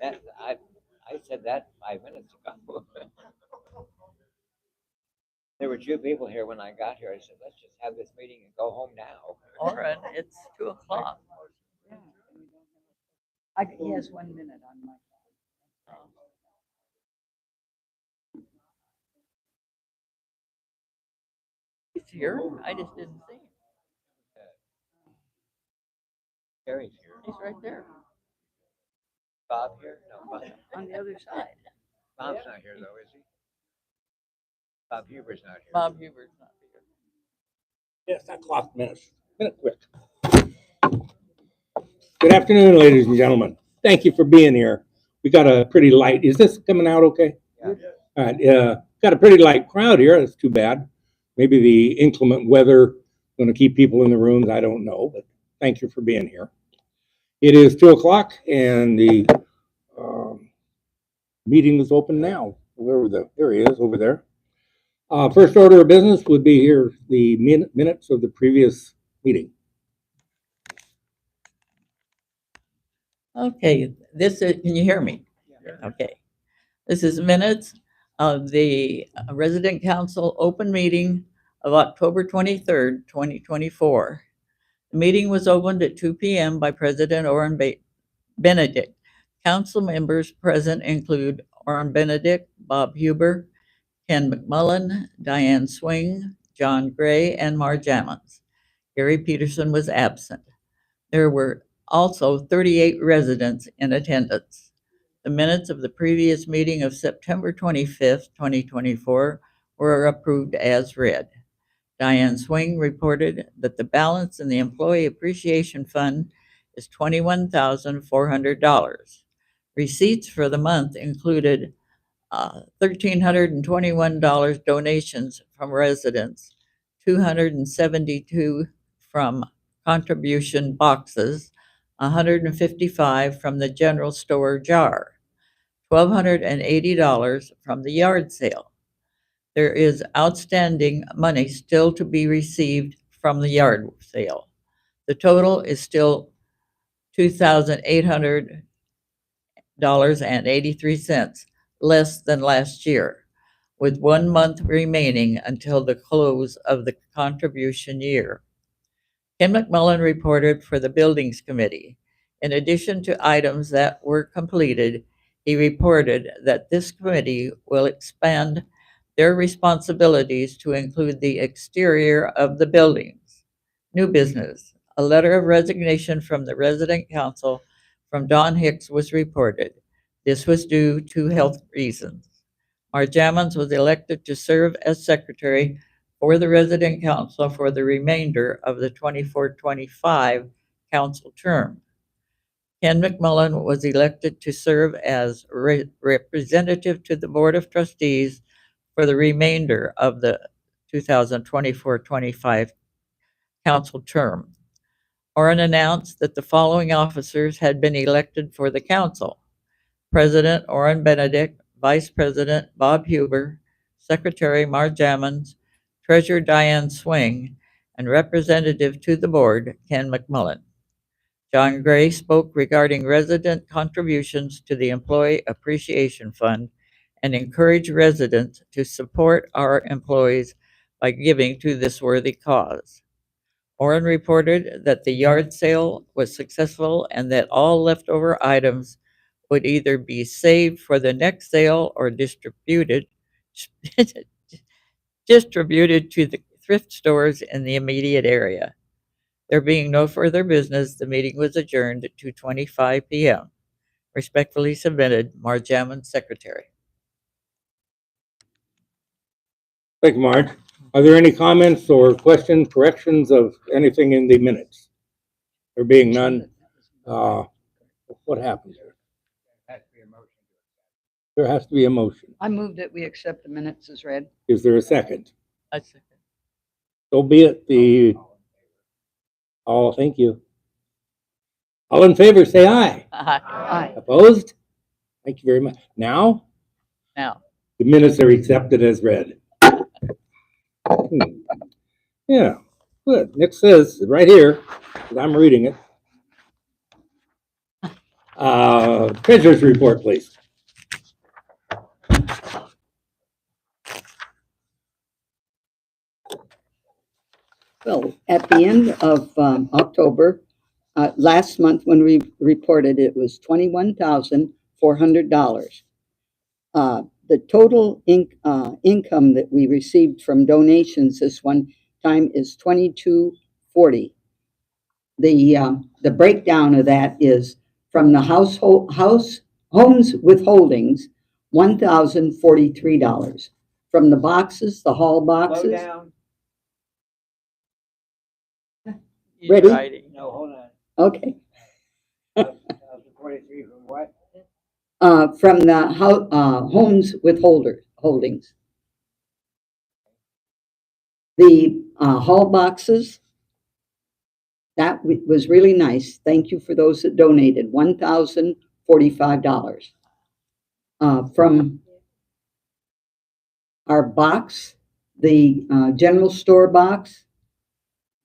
That, I said that 5 minutes ago. There were two people here when I got here. I said, let's just have this meeting and go home now. Lauren, it's 2:00. He has 1 minute on my phone. He's here. I just didn't see him. Gary's here. He's right there Bob here? No, Bob. On the other side. Bob's not here though, is he? Bob Huber's not here. Bob Huber's not here. Yes, that clock minutes. Minute quick. Good afternoon, ladies and gentlemen. Thank you for being here. We got a pretty light. Is this coming out okay? Yeah. All right. Got a pretty light crowd here. That's too bad. Maybe the inclement weather going to keep people in the rooms. I don't know, but thank you for being here. It is 2:00 and the meeting is open now. There he is over there. First order of business would be here the minutes of the previous meeting. Okay, can you hear me? Yeah. Okay. This is minutes of the Resident Council open meeting of October 23rd, 2024. The meeting was opened at 2 p.m. by President Orrin Benedict. Council members present include Orrin Benedict, Bob Huber, Ken McMullen, Diane Swing, John Gray, and Marge Ammons. Gary Peterson was absent. There were also 38 residents in attendance. The minutes of the previous meeting of September 25th, 2024 were approved as read. Diane Swing reported that the balance in the Employee Appreciation Fund is $21,400. Receipts for the month included $1,321 donations from residents, $272 from contribution boxes, $155 from the general store jar, $1,280 from the yard sale. There is outstanding money still to be received from the yard sale. The total is still $2,800.83, less than last year, with 1 month remaining until the close of the contribution year. Ken McMullen reported for the Buildings Committee. In addition to items that were completed, he reported that this committee will expand their responsibilities to include the exterior of the buildings. New business. A letter of resignation from the Resident Council from Don Hicks was reported. This was due to health reasons. Marge Ammons was elected to serve as secretary for the Resident Council for the remainder of the 24-25 council term. Ken McMullen was elected to serve as representative to the Board of Trustees for the remainder of the 2024-25 council term. Orrin announced that the following officers had been elected for the council: President Orrin Benedict, Vice President Bob Huber, Secretary Marge Ammons, Treasurer Diane Swing, and Representative to the Board Ken McMullen. John Gray spoke regarding resident contributions to the Employee Appreciation Fund and encouraged residents to support our employees by giving to this worthy cause. Orrin reported that the yard sale was successful and that all leftover items would either be saved for the next sale or distributed to the thrift stores in the immediate area. There being no further business, the meeting was adjourned at 2:25 p.m. Respectfully submitted, Marge Ammons, Secretary. Thank you, Marge. Are there any comments or questions, corrections of anything in the minutes? There being none, what happened there? There has to be a motion. I move that we accept the minutes as read. Is there a second? I second. So be it. Thank you. All in favor, say aye. Aye. Opposed? Thank you very much. Now, Now, the minutes are accepted as read. Yeah, good. Nick says right here, 'cause I'm reading it. Treasurer's report, please. Well, at the end of October, last month when we reported, it was $21,400. The total income that we received from donations this one time is $22.40. The breakdown of that is from the homes withholdings, $1,043. From the boxes, the hall Slow boxes. down. Ready? Writing. No, hold on. Okay. 1,043 from what? From the homes holdings. The hall boxes, that was really nice. Thank you for those that donated, $1,045. From our box, the general store box,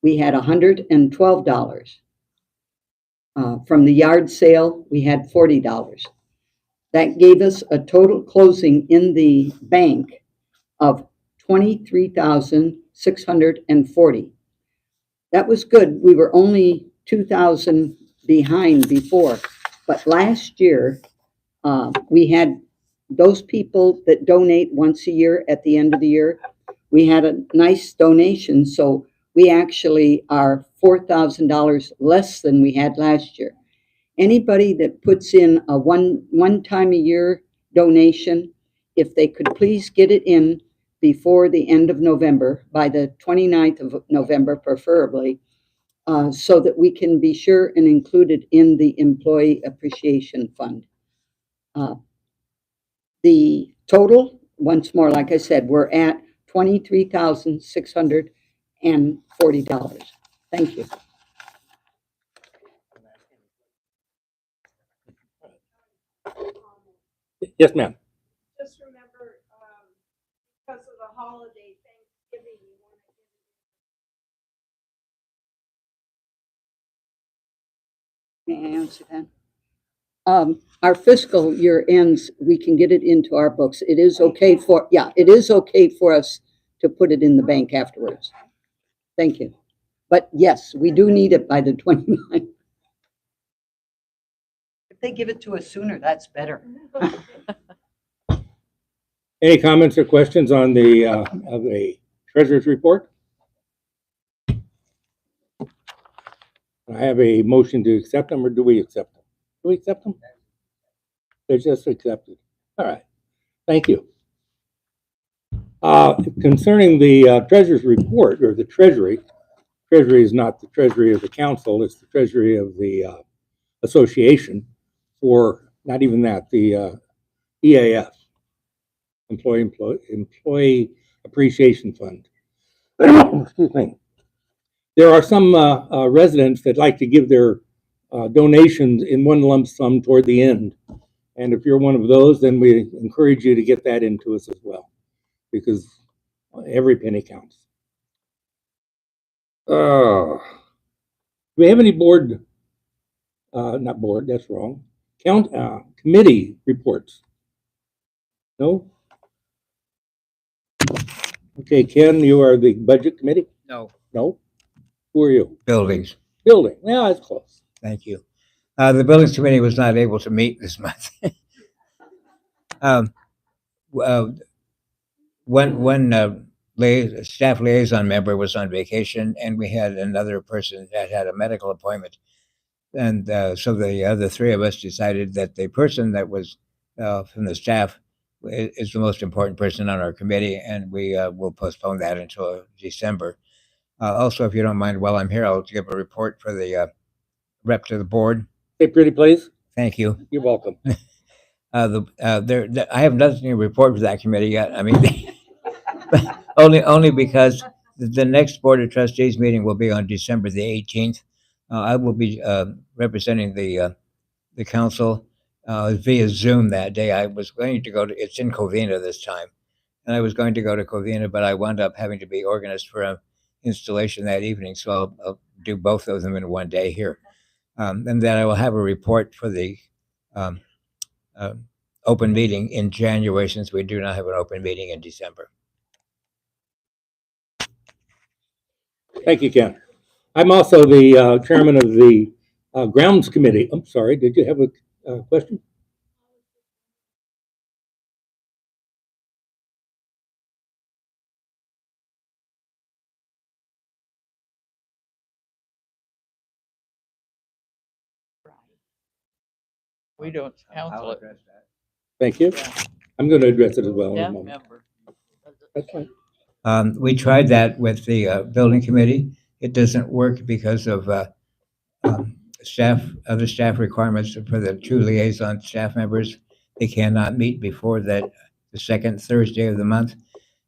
we had $112. From the yard sale, we had $40. That gave us a total closing in the bank of $23,640. That was good. We were only 2,000 behind before, but last year we had those people that donate once a year at the end of the year. We had a nice donation, so we actually are $4,000 less than we had last year. Anybody that puts in a one time a year donation, if they could please get it in before the end of November, by the 29th of November preferably, so that we can be sure and include it in the Employee Appreciation Fund. The total, once more, like I said, we're at $23,640. Thank you. Yes, ma'am. Just remember, because of the holiday, Thanksgiving, you want to May I answer that? Our fiscal year ends, we can get it into our books. It is okay for, it is okay for us to put it in the bank afterwards. Thank you. But yes, we do need it by the 29th. If they give it to us sooner, that's better. Any comments or questions on the treasurer's report? I have a motion to accept them, or do we accept them? Do we accept them? They're just accepted. All right. Thank you. Concerning the treasurer's report, or the treasury is not the treasury of the council, it's the treasury of the association, for not even that, the EAF, Employee Appreciation Fund. Excuse me. There are some residents that like to give their donations in one lump sum toward the end. And if you're one of those, then we encourage you to get that into us as well, because every penny counts. Do we have any board, not board, that's wrong, committee reports? No? Okay, Ken, you are the budget committee? No, No? Who are you? buildings. Building. Yeah, that's close. Thank you. The buildings committee was not able to meet this month. One staff liaison member was on vacation, and we had another person that had a medical appointment. And so the other three of us decided that the person that was from the staff is the most important person on our committee, and we will postpone that until December. Also, if you don't mind, while I'm here, I'll give a report for the rep to the board. Hey, pretty please. Thank you. You're welcome. I have nothing to report for that committee yet. I mean, only because the next Board of Trustees meeting will be on December the 18th. I will be representing the council via Zoom that day. I was going to go to, it's in Covina this time, and I was going to go to Covina, but I wound up having to be organized for an installation that evening, so I'll do both of them in one day here. And then I will have a report for the um, open meeting in January, since we do not have an open meeting in December. Thank you, Ken. I'm also the chairman of the grounds committee. I'm sorry, did you have a question? We don't counsel I'll it. address that. Thank you. I'm going to address it as well in a Staff moment. member. That's fine. We tried that with the building committee. It doesn't work because of other staff requirements for the two liaison staff members. They cannot meet before the second Thursday of the month.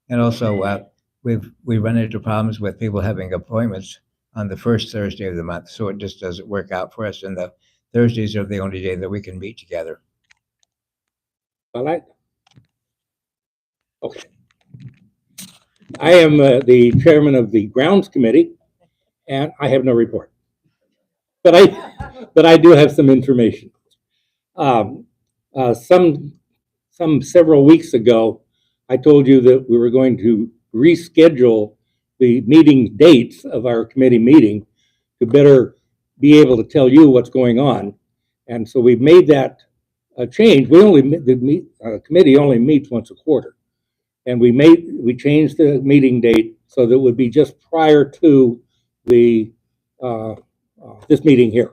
And also, we run into problems with people having appointments on the first Thursday of the month. So it just doesn't work out for us. And the Thursdays are the only day that we can meet together. All right. Okay. I am the chairman of the grounds committee, and I have no report. But I do have some information. Several weeks ago, I told you that we were going to reschedule the meeting dates of our committee meeting to better be able to tell you what's going on. And so we've made that change. The committee only meets once a quarter. And we changed the meeting date so that it would be just prior to the this meeting here.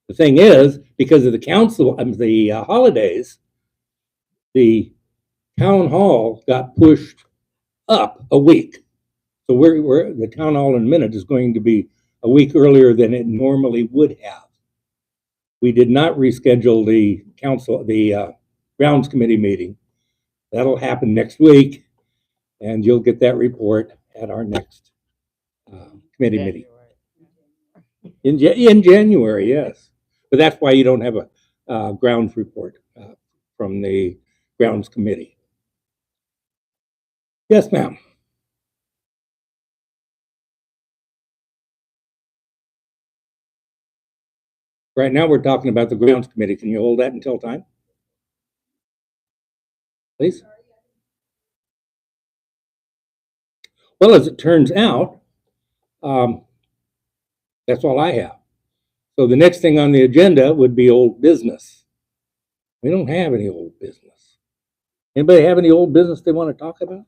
The thing is, because of the holidays, the town hall got pushed up a week. So the town hall in a minute is going to be a week earlier than it normally would have. We did not reschedule the grounds committee meeting. That'll happen next week, and you'll get that report at our next committee meeting. In January, yes. But that's why you don't have a grounds report from the grounds committee. Yes, ma'am. Right now, we're talking about the grounds committee. Can you hold that until time? Please. Well, as it turns out, that's all I have. So the next thing on the agenda would be old business. We don't have any old business. Anybody have any old business they want to talk about?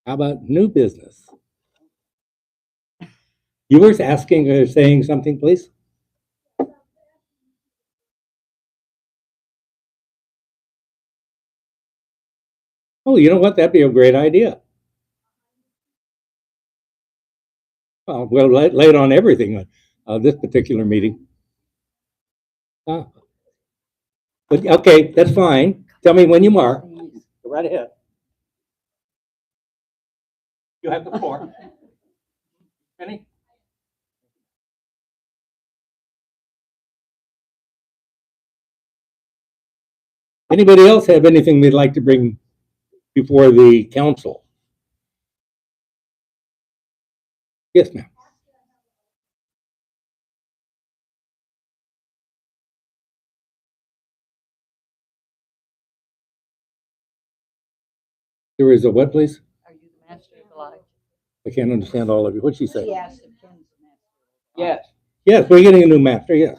How about new business? You were asking or saying something, please? Oh, you know what? That'd be a great idea. Well, lay it on everything, this particular meeting. But okay, that's fine. Tell me when you are. Go right ahead. You have the floor. Penny? Anybody else have anything they'd like to bring before the council? Yes, ma'am. There is a what, please? Are you the master of the lodge? I can't understand all of you. What'd she say? He asked if Ken's the master. Yes, Yes, we're getting a new master, yes.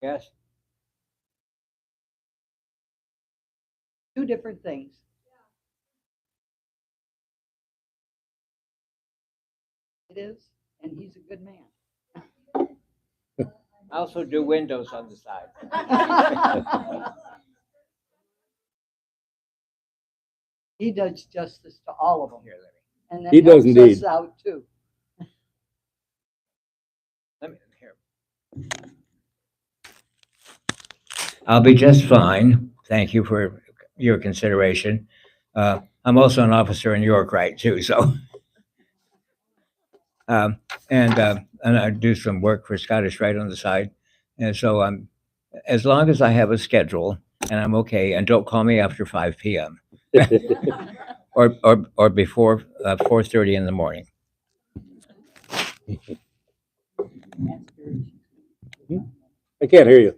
yes. Two different things. It is, and he's a good man. I also do windows on the side. He does justice to all of them. Here, And He that does helps indeed. us out too. let me, here. I'll be just fine. Thank you for your consideration. I'm also an officer in York Right too, so. And I do some work for Scottish Rite on the side. And so as long as I have a schedule and I'm okay, and don't call me after 5 p.m. or before 4:30 in the morning. I can't hear you.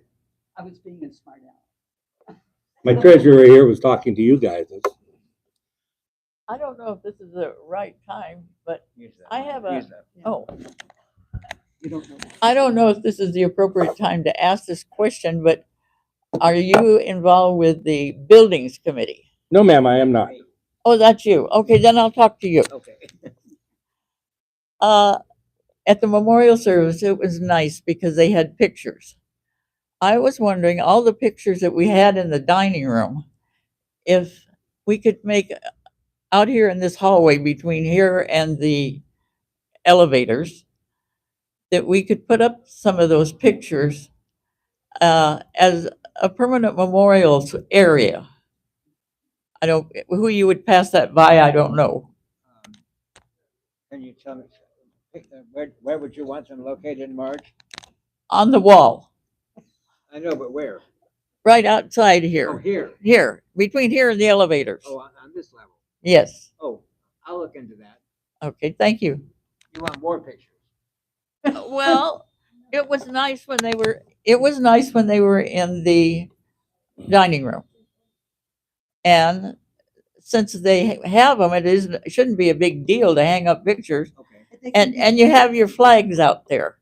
I was being a smart aleck. My treasurer here was talking to you guys. I don't know if this is the right time, but Use that. I have a, Use that. oh, You don't know. I don't know if this is the appropriate time to ask this question, but are you involved with the buildings committee? No, ma'am, I am not. Oh, that's you. Okay, then I'll talk to you. Okay. At the memorial service, it was nice because they had pictures. I was wondering, all the pictures that we had in the dining room, if we could make out here in this hallway between here and the elevators, that we could put up some of those pictures as a permanent memorials area. I don't, who you would pass that by, I don't know. Can you tell me, where would you want them located, Marge? On the wall, I know, but where? right outside Oh, here. here. Here, between here and the elevators. Oh, on this level. Yes. Oh, I'll look into that. Okay, thank you. You want more pictures? Well, it was nice when they were, it was nice when they were in the dining room. And since they have them, it shouldn't be a big deal to hang up pictures. Okay. And you have your flags out there.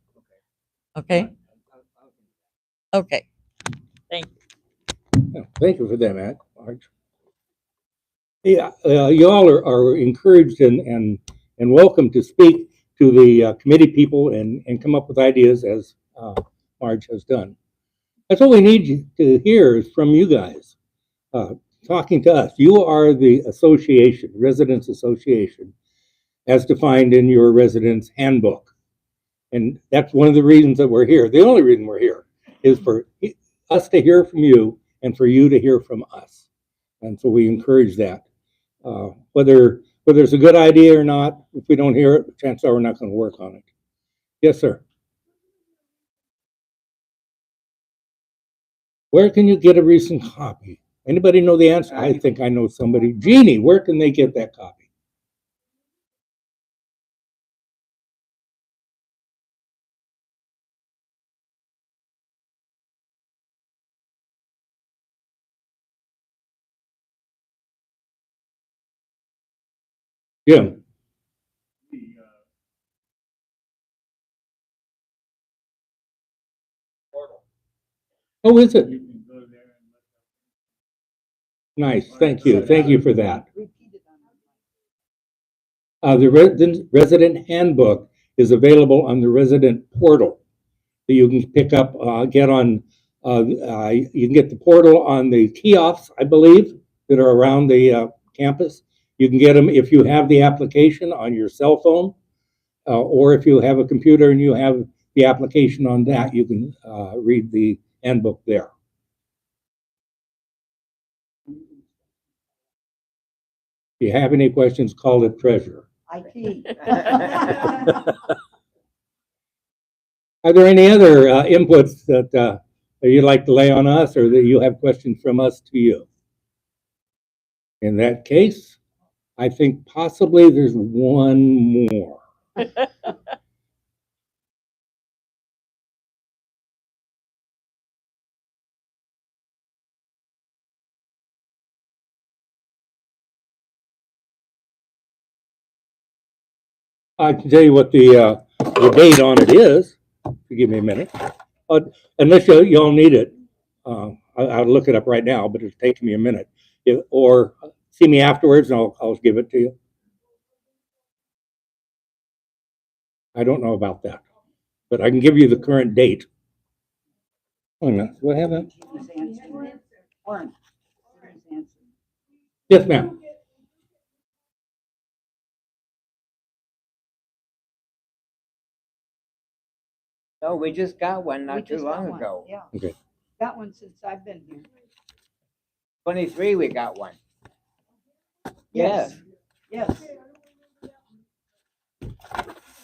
Okay? Okay. Thank you. Yeah, thank you for that, Matt. Marge. Yeah, you all are encouraged and welcome to speak to the committee people and come up with ideas as Marge has done. That's what we need to hear is from you guys, talking to us. You are the association, residents association, as defined in your residence handbook. And that's one of the reasons that we're here. The only reason we're here is for us to hear from you and for you to hear from us. And so we encourage that. Whether it's a good idea or not, if we don't hear it, chances are we're not going to work on it. Yes, sir. Where can you get a recent copy? Anybody know the answer? I think I know somebody. Jeannie, where can they get that copy? Jim. Oh, is it? Nice. Thank you. Thank you for that. The resident handbook is available on the resident portal that you can pick up, get on. You can get the portal on the kiosks, I believe, that are around the campus. You can get them if you have the application on your cell phone, or if you have a computer and you have the application on that, you can read the handbook there. If you have any questions, call the treasurer. IT. Are there any other inputs that you'd like to lay on us or that you have questions from us to you? In that case, I think possibly there's one more. I can tell you what the date on it is. If you give me a minute. Unless y'all need it. I'll look it up right now, but it's taking me a minute. Or see me afterwards and I'll give it to you. I don't know about that, but I can give you the current date. Oh, no. What happened? Yes, ma'am. No, we just got one We not too just got long one, ago. Yeah. Okay. Got one since I've been here. 23, we got one. Yes. Yes.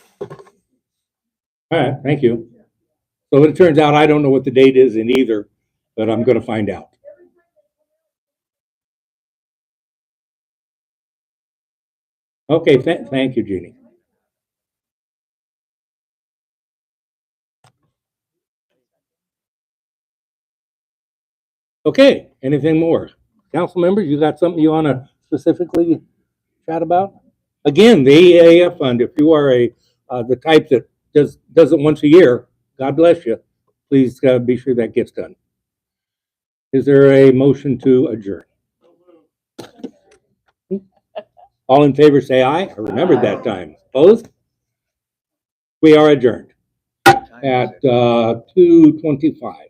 All right, thank you. So it turns out I don't know what the date is in either, but I'm going to find out. Okay, thank you, Jeannie. Okay, anything more? Council members, you got something you want to specifically chat about? Again, the EAF fund, if you are the type that does it once a year, God bless you. Please be sure that gets done. Is there a motion to adjourn? All in favor, say aye. I remembered that time. Opposed? We are adjourned at 2:25.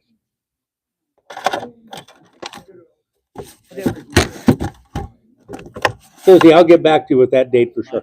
Susie, I'll get back to you with that date for sure.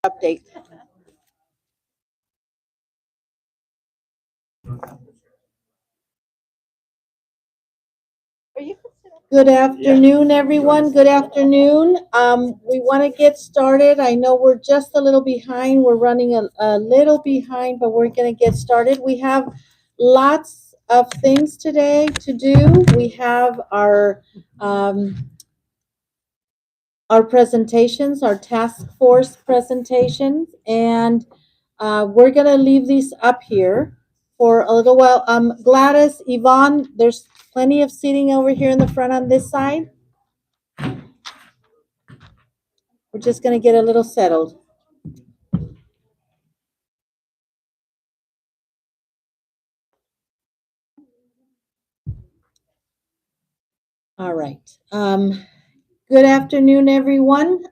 update. Good afternoon, everyone. Good afternoon. We want to get started. I know we're just a little behind. We're running a little behind, but we're going to get started. We have lots of things today to do. We have our presentations, our task force presentations, and we're going to leave these up here for a little while. Gladys, Yvonne, there's plenty of seating over here in the front on this side. We're just going to get a little settled. All right. Good afternoon, everyone.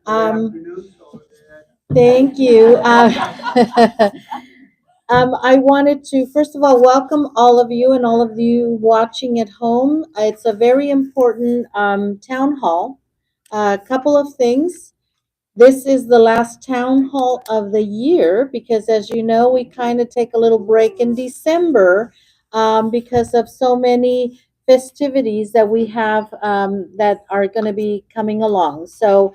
Thank you. I wanted to, first of all, welcome all of you and all of you watching at home. It's a very important town hall. A couple of things. This is the last town hall of the year because, as you know, we kind of take a little break in December because of so many festivities that we have that are going to be coming along. So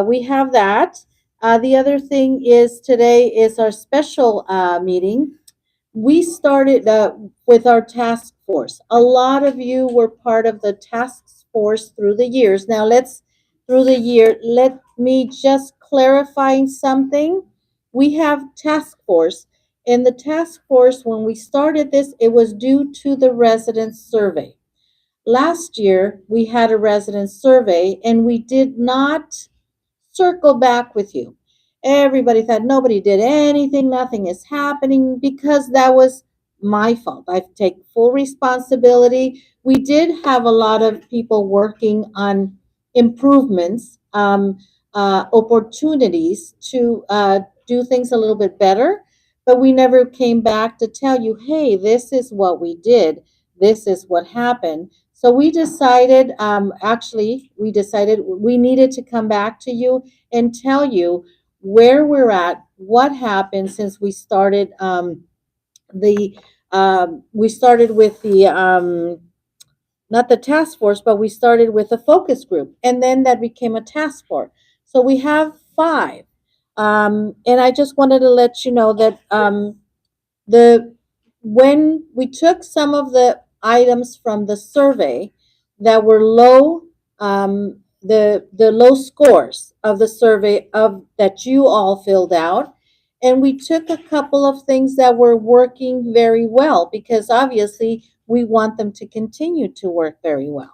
we have that. The other thing is today is our special meeting. We started with our task force. A lot of you were part of the task force through the years. Now let me just clarify something. We have task force. In the task force, when we started this, it was due to the resident survey. Last year, we had a resident survey and we did not circle back with you. Everybody thought nobody did anything, nothing is happening because that was my fault. I take full responsibility. We did have a lot of people working on improvements, opportunities to do things a little bit better, but we never came back to tell you, hey, this is what we did, this is what happened. So we decided, we decided we needed to come back to you and tell you where we're at, what happened since we started we started with the not the task force, but we started with a focus group, and then that became a task force. So we have 5, and I just wanted to let you know that the when we took some of the items from the survey that were low, the low scores of the survey of that you all filled out, and we took a couple of things that were working very well because obviously we want them to continue to work very well.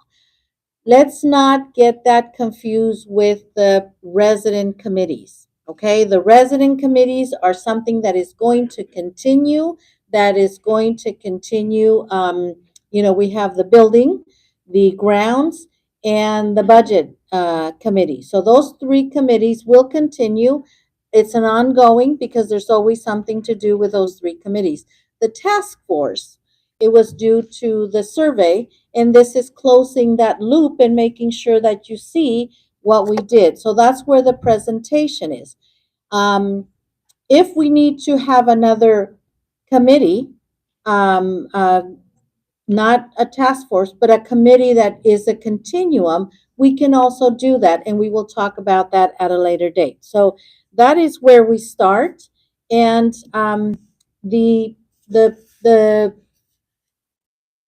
Let's not get that confused with the resident committees. Okay, the resident committees are something that is going to continue, that is going to continue. We have the building, the grounds, and the budget committee. So those 3 committees will continue. It's an ongoing because there's always something to do with those 3 committees. The task force, it was due to the survey, and this is closing that loop and making sure that you see what we did. So that's where the presentation is. If we need to have another committee, not a task force, but a committee that is a continuum, we can also do that, and we will talk about that at a later date. So that is where we start, and the the the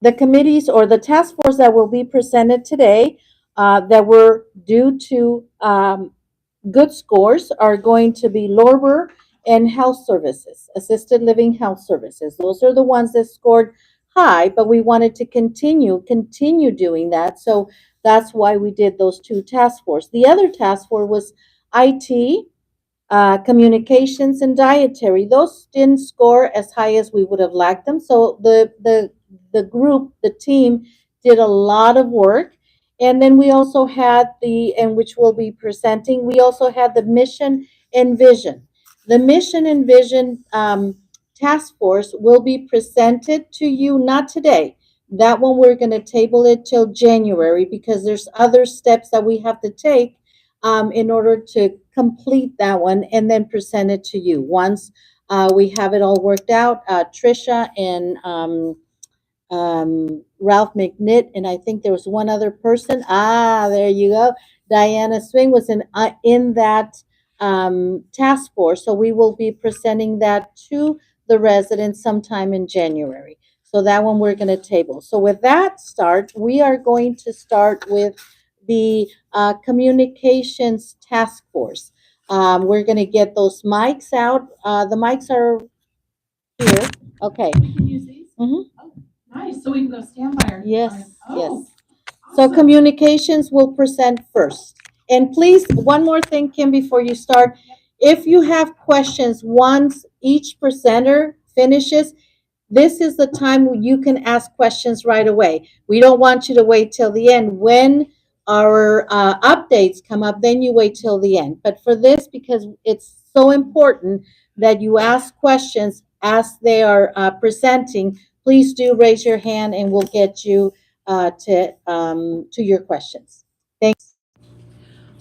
the committees or the task force that will be presented today that were due to good scores are going to be Lorber and health services, assisted living health services. Those are the ones that scored high, but we wanted to continue doing that. So that's why we did those 2 task force. The other task force was IT, communications, and dietary. Those didn't score as high as we would have liked them. So the group, the team, did a lot of work. And then we also had and which we'll be presenting, we also had the mission and vision. The mission and vision task force will be presented to you, not today. That one we're going to table it till January because there's other steps that we have to take in order to complete that one and then present it to you. Once we have it all worked out, Trisha and Ralph McNitt, and I think there was one other person. There you go. Diana Swing was in that task force. So we will be presenting that to the residents sometime in January. So that one we're going to table. So with that start, we are going to start with the communications task force. We're going to get those mics out. The mics are here. Okay. We can use these? Mhm. Oh, nice, so we can go stand by our. Yes, Oh, yes. So awesome. communications will present first. And please, one more thing, Kim, before you start. If you have questions, once each presenter finishes, this is the time where you can ask questions right away. We don't want you to wait till the end. When our updates come up, then you wait till the end. But for this, because it's so important that you ask questions as they are presenting, please do raise your hand and we'll get you to your questions. Thanks.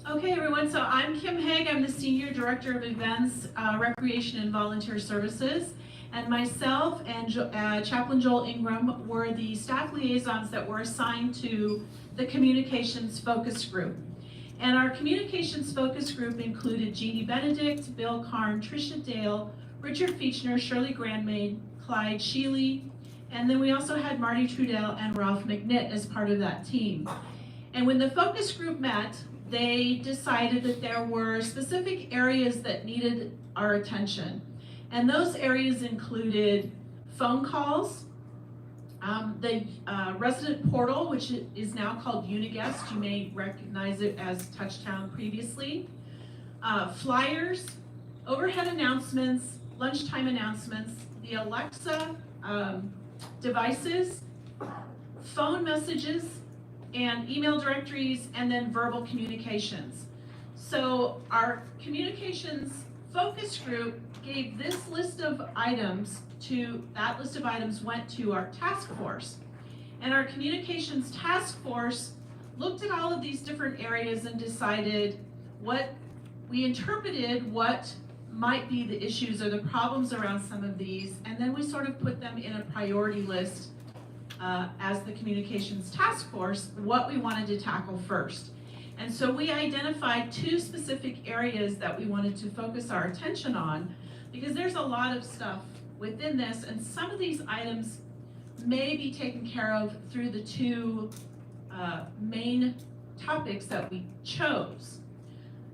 Okay, everyone, so I'm Kim Haig. I'm the Senior Director of Events, Recreation and Volunteer Services. And myself and Chaplain Joel Ingram were the staff liaisons that were assigned to the Communications Focus Group. And our Communications Focus Group included Jeannie Benedict, Bill Karn, Tricia Dale, Richard Feichner, Shirley Grandmaid, Clyde Sheely, and then we also had Marty Trudell and Ralph McNitt as part of that team. And when the focus group met, they decided that there were specific areas that needed our attention. And those areas included phone calls, the resident portal, which is now called Uniguest. You may recognize it as Touchtown previously. Flyers, overhead announcements, lunchtime announcements, the Alexa devices, phone messages, and email directories, and then verbal communications. So our communications focus group gave this list of items that list of items went to our task force. And our communications task force looked at all of these different areas and decided we interpreted what might be the issues or the problems around some of these, and then we sort of put them in a priority list as the communications task force, what we wanted to tackle first. And so we identified 2 specific areas that we wanted to focus our attention on, because there's a lot of stuff within this, and some of these items may be taken care of through the 2 main topics that we chose.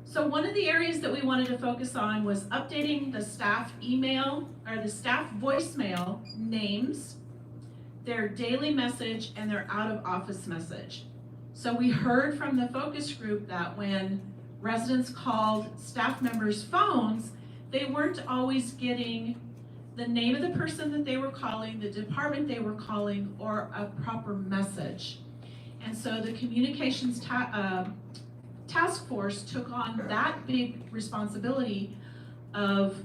So one of the areas that we wanted to focus on was updating the staff email or the staff voicemail names, their daily message, and their out of office message. So we heard from the focus group that when residents called staff members' phones, they weren't always getting the name of the person that they were calling, the department they were calling, or a proper message. And so the communications task force took on that big responsibility of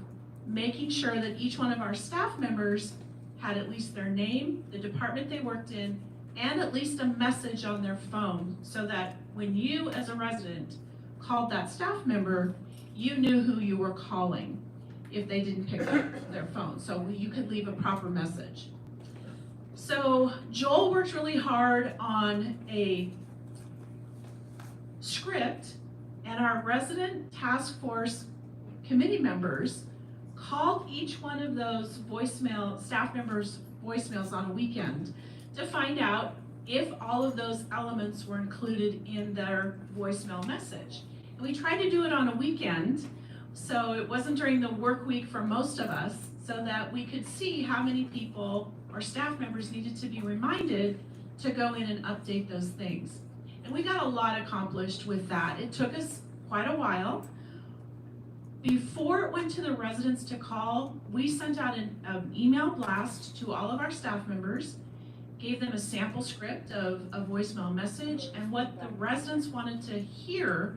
making sure that each one of our staff members had at least their name, the department they worked in, and at least a message on their phone, so that when you as a resident called that staff member, you knew who you were calling if they didn't pick up their phone, so you could leave a proper message. So Joel worked really hard on a script, and our resident task force committee members called each one of those staff members' voicemails on a weekend to find out if all of those elements were included in their voicemail message. And we tried to do it on a weekend, so it wasn't during the work week for most of us, so that we could see how many people or staff members needed to be reminded to go in and update those things. And we got a lot accomplished with that. It took us quite a while. Before it went to the residents to call, we sent out an email blast to all of our staff members, gave them a sample script of a voicemail message and what the residents wanted to hear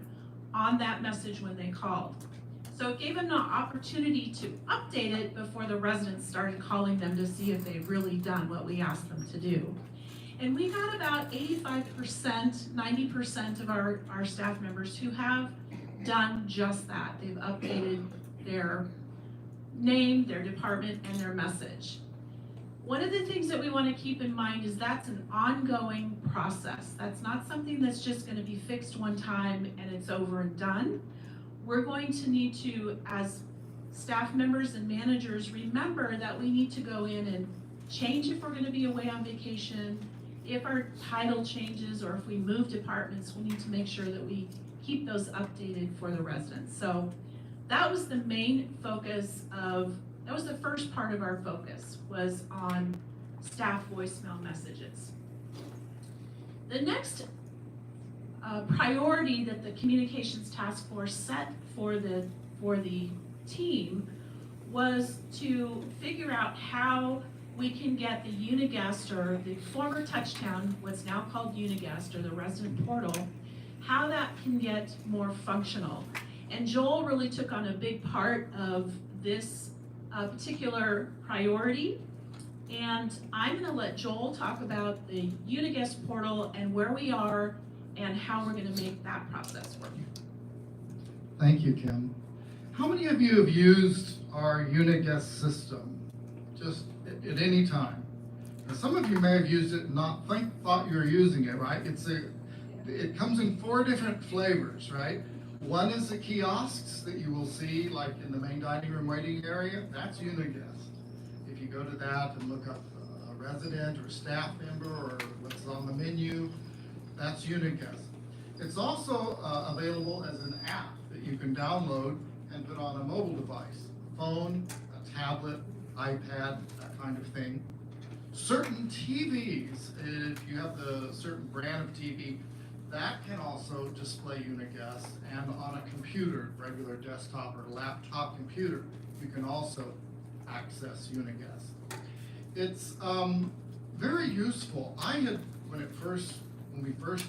on that message when they called. So it gave them the opportunity to update it before the residents started calling them to see if they'd really done what we asked them to do. And we got about 85%, 90% of our staff members who have done just that. They've updated their name, their department, and their message. One of the things that we want to keep in mind is that's an ongoing process. That's not something that's just going to be fixed one time and it's over and done. We're going to need to, as staff members and managers, remember that we need to go in and change if we're going to be away on vacation. If our title changes or if we move departments, we need to make sure that we keep those updated for the residents. So that was the main focus of, that was the first part of our focus, was on staff voicemail messages. The next priority that the communications task force set for the team was to figure out how we can get the Uniguest, or the former Touchtown, what's now called Uniguest, or the resident portal, how that can get more functional. And Joel really took on a big part of this particular priority. And I'm gonna let Joel talk about the Uniguest portal and where we are and how we're gonna make that process work. Thank you, Kim. How many of you have used our Uniguest system just at any time? Now, some of you may have used it and thought you were using it, right? It comes in 4 different flavors, right? One is the kiosks that you will see like in the main dining room waiting area. That's Uniguest. If you go to that and look up a resident or staff member or what's on the menu, that's Uniguest. It's also available as an app that you can download and put on a mobile device, a phone, a tablet, iPad, that kind of thing. Certain TVs, if you have the certain brand of TV, that can also display Uniguest, and on a computer, regular desktop or laptop computer, you can also access Uniguest. It's very useful. When we first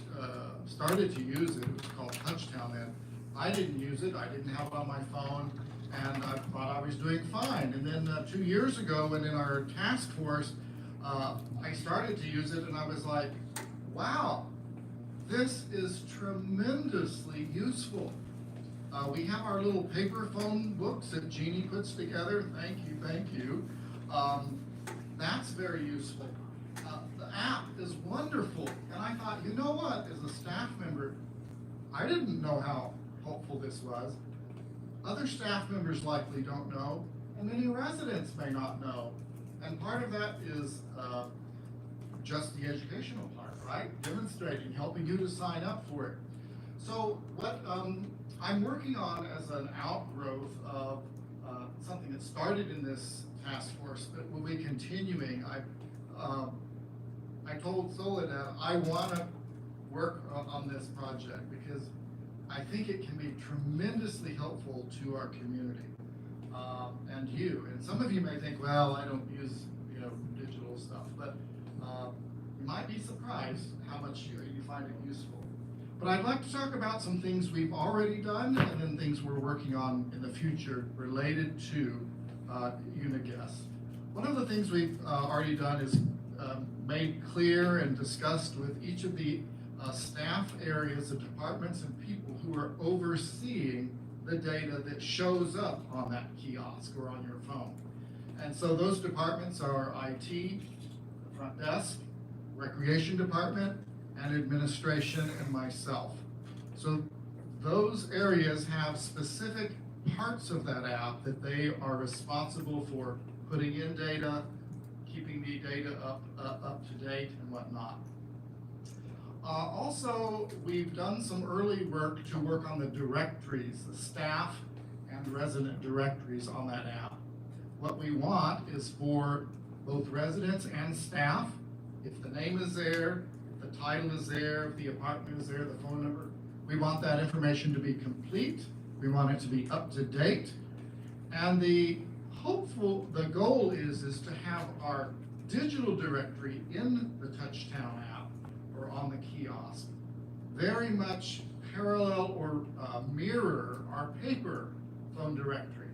started to use it, it was called Touchtown then. I didn't use it, I didn't have it on my phone, and I thought I was doing fine. And then 2 years ago, when in our task force, I started to use it, and I was like, wow, this is tremendously useful. We have our little paper phone books that Jeannie puts together. Thank you. That's very useful. The app is wonderful. And I thought, you know what, as a staff member, I didn't know how helpful this was. Other staff members likely don't know, and many residents may not know. And part of that is just the educational part, right? Demonstrating, helping you to sign up for it. So what I'm working on as an outgrowth of something that started in this task force that will be continuing. I told Zola that I want to work on this project because I think it can be tremendously helpful to our community and you. And some of you may think, well, I don't use digital stuff, but you might be surprised how much you find it useful. But I'd like to talk about some things we've already done and then things we're working on in the future related to Uniguest. One of the things we've already done is made clear and discussed with each of the staff areas of departments and people who are overseeing the data that shows up on that kiosk or on your phone. And so those departments are IT, the front desk, recreation department, and administration, and myself. So those areas have specific parts of that app that they are responsible for putting in data, keeping the data up to date and whatnot. Also, we've done some early work to work on the directories, the staff and resident directories on that app. What we want is for both residents and staff, if the name is there, if the title is there, if the apartment is there, the phone number, we want that information to be complete. We want it to be up to date. And the goal is to have our digital directory in the Touchtown app or on the kiosk very much parallel or mirror our paper phone directory.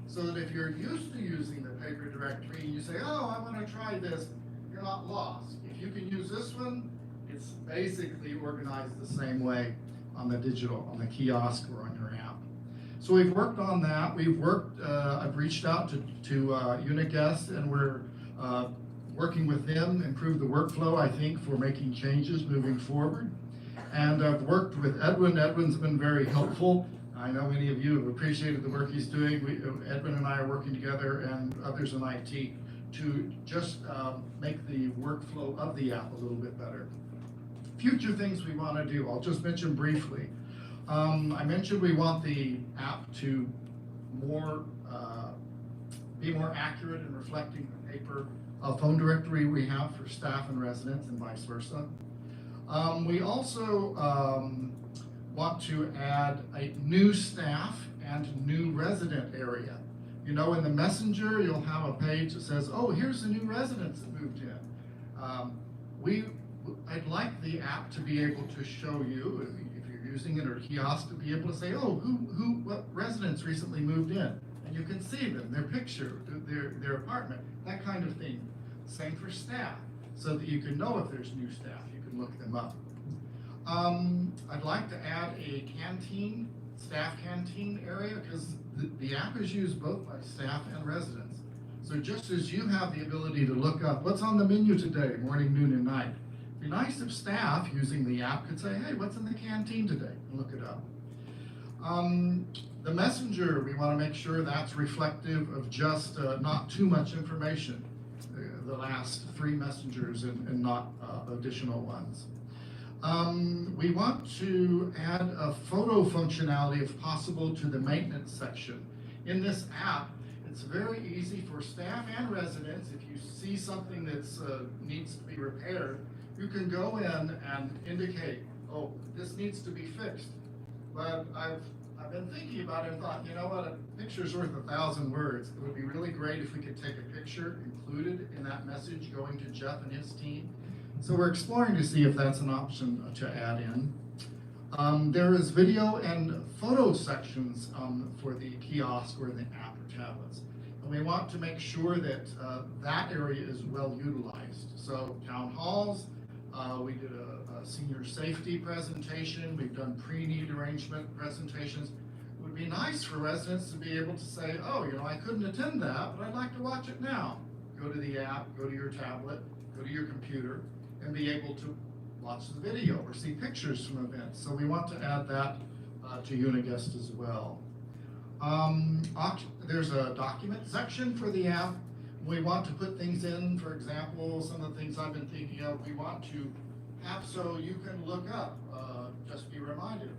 So that if you're used to using the paper directory and you say, oh, I want to try this, you're not lost. If you can use this one, it's basically organized the same way on the digital, on the kiosk or on your app. So we've worked on that. I've reached out to Uniguest, and we're working with them, improve the workflow, I think, for making changes moving forward. And I've worked with Edwin. Edwin's been very helpful. I know many of you have appreciated the work he's doing. Edwin and I are working together, and others in IT, to just make the workflow of the app a little bit better. Future things we want to do, I'll just mention briefly. I mentioned we want the app to be more accurate in reflecting the paper phone directory we have for staff and residents, and vice versa. We also want to add a new staff and new resident area. You know, in the messenger, you'll have a page that says, oh, here's the new residents that moved in. I'd like the app to be able to show you, if you're using it, or kiosk, to be able to say, oh, what residents recently moved in? And you can see them, their picture, their apartment, that kind of thing. Same for staff, so that you can know if there's new staff, you can look them up. I'd like to add a canteen, staff canteen area, because the app is used both by staff and residents. So just as you have the ability to look up what's on the menu today, morning, noon, and night, it'd be nice if staff using the app could say, hey, what's in the canteen today? And look it up. The messenger, we want to make sure that's reflective of just not too much information. The last 3 messengers and not additional ones. We want to add a photo functionality, if possible, to the maintenance section. In this app, it's very easy for staff and residents, if you see something that's needs to be repaired, you can go in and indicate, oh, this needs to be fixed. But I've been thinking about it and thought, you know what, a picture's worth 1,000 words. It would be really great if we could take a picture included in that message going to Jeff and his team. So we're exploring to see if that's an option to add in. There is video and photo sections for the kiosk or the app or tablets. And we want to make sure that that area is well utilized. So town halls, we did a senior safety presentation. We've done pre-need arrangement presentations. It would be nice for residents to be able to say, oh, you know, I couldn't attend that, but I'd like to watch it now. Go to the app, go to your tablet, go to your computer, and be able to watch the video or see pictures from events. So we want to add that to Uniguest as well. There's a document section for the app. We want to put things in, for example, some of the things I've been thinking of, we want to have so you can look up, just be reminded,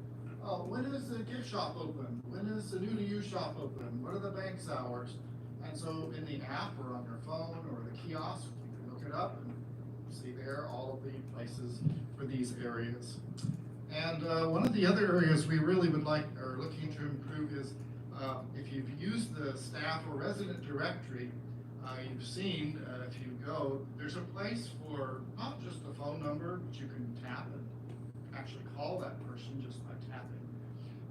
oh, when is the gift shop open? When is the new to you shop open? What are the bank's hours? And so in the app or on your phone or the kiosk, you can look it up and see there all of the places for these areas. And one of the other areas we really would like, or looking to improve is, if you've used the staff or resident directory, you've seen, if you go, there's a place for not just a phone number, which you can tap and actually call that person just by tapping,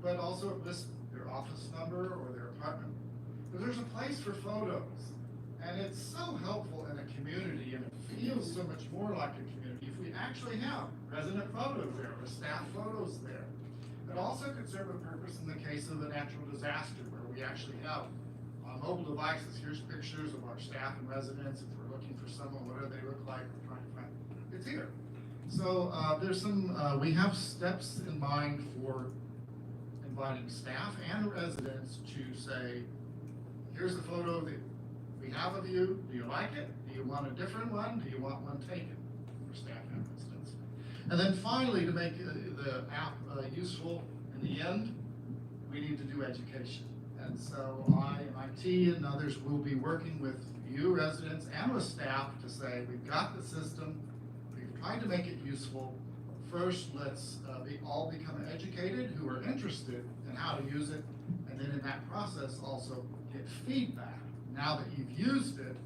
but also it lists their office number or their apartment. But there's a place for photos, and it's so helpful in a community, and it feels so much more like a community if we actually have resident photos there or staff photos there. It also could serve a purpose in the case of a natural disaster, where we actually have on mobile devices, here's pictures of our staff and residents. If we're looking for someone, what do they look like? We're trying to find, it's here. So there's some, we have steps in mind for inviting staff and residents to say, here's the photo that we have of you. Do you like it? Do you want a different one? Do you want one taken for staff and residents? And then finally, to make the app useful in the end, we need to do education. And so I and IT and others will be working with you residents and with staff to say, we've got the system, we've tried to make it useful. First, let's all become educated who are interested in how to use it. And then in that process, also get feedback. Now that you've used it,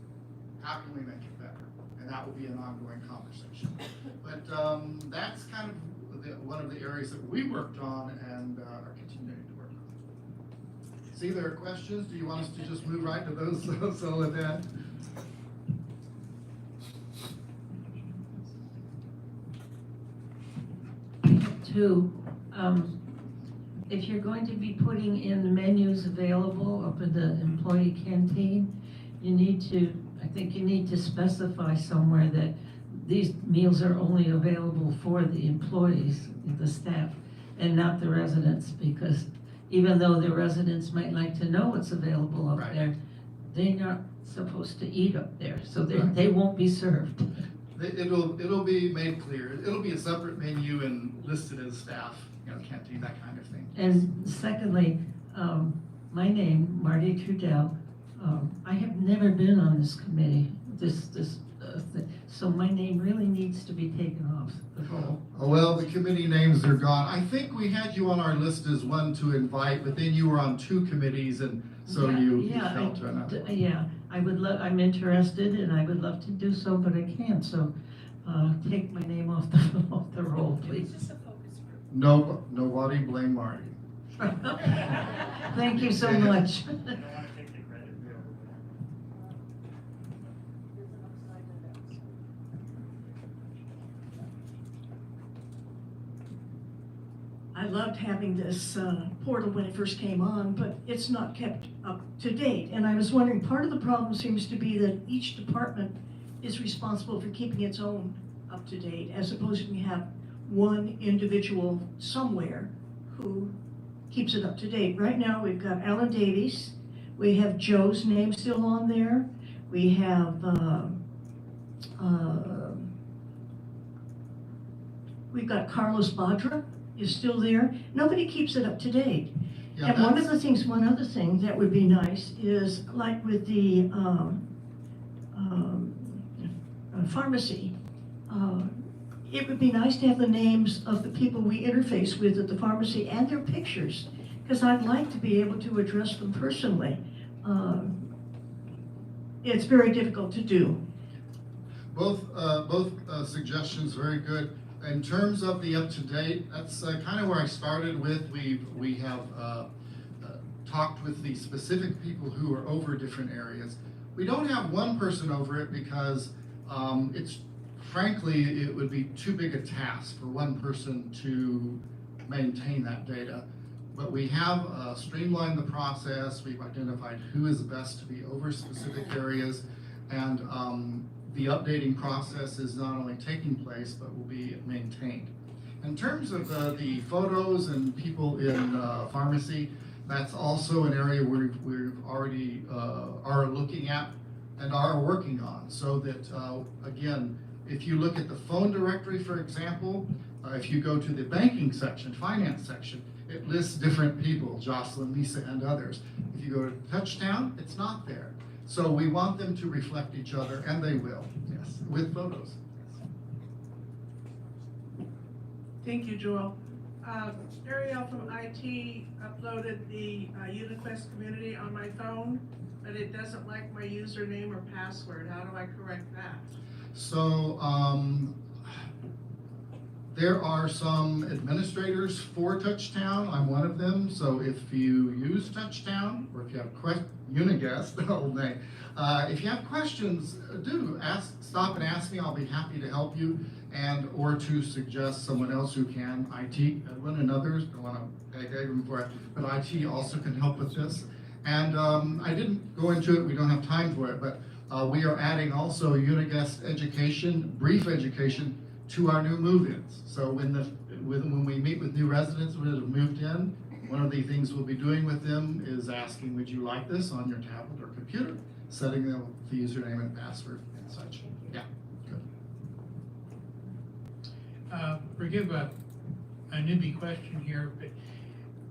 how can we make it better? And that will be an ongoing conversation. But that's kind of one of the areas that we worked on and are continuing to work on. See, there are questions. Do you want us to just move right to those? So with that. too. If you're going to be putting in menus available up in the employee canteen, you need to, I think you need to specify somewhere that these meals are only available for the employees, the staff, and not the residents, because even though the residents might like to know what's available up Right. there, they're not supposed to eat up there, so Right. they won't be served. It'll be made clear. It'll be a separate menu and listed as staff, canteen, that kind of thing. And secondly, my name, Marty Trudell, I have never been on this committee, so my name really needs to be taken off the roll. Oh, well, the committee names are gone. I think we had you on our list as one to invite, but then you were on 2 committees, and so you fell to another. Yeah, I'm interested, and I would love to do so, but I can't, so, take my name off the roll, please. No, nobody blame Marty. Thank you so much. I loved having this portal when it first came on, but it's not kept up to date. And I was wondering, part of the problem seems to be that each department is responsible for keeping its own up to date, as opposed to have one individual somewhere who keeps it up to date. Right now, we've got Alan Davies, we have Joe's name still on there, we have we've got Carlos Badra is still there. Nobody keeps it up to date. Yeah, And one that's- other thing that would be nice is like with the pharmacy, it would be nice to have the names of the people we interface with at the pharmacy and their pictures, because I'd like to be able to address them personally. It's very difficult to do. Both suggestions very good. In terms of the up-to-date, that's kind of where I started with. We have talked with the specific people who are over different areas. We don't have one person over it because frankly, it would be too big a task for one person to maintain that data. But we have streamlined the process. We've identified who is best to be over specific areas, and the updating process is not only taking place, but will be maintained. In terms of the photos and people in pharmacy, that's also an area we've already are looking at and are working on, so that, again, if you look at the phone directory, for example, if you go to the banking section, finance section, it lists different people, Jocelyn, Lisa, and others. If you go to Touchdown, it's not there. So we want them to reflect each other, and they will, yes, with photos. Thank you, Joel. Ariel from IT uploaded the UniQuest community on my phone, but it doesn't like my username or password. How do I correct that? So there are some administrators for Touchdown. I'm one of them. So if you use Touchdown, or if you have Uniguest, the old name, if you have questions, do stop and ask me. I'll be happy to help you, or to suggest someone else who can. IT, Edwin, and others. Don't want to beg them for it, but IT also can help with this. And I didn't go into it. We don't have time for it, but we are adding also Uniguest education, brief education, to our new move-ins. So when we meet with new residents that have moved in, one of the things we'll be doing with them is asking, would you like this on your tablet or computer? Setting them with the username and password and such. Yeah, good. Forgive a newbie question here, but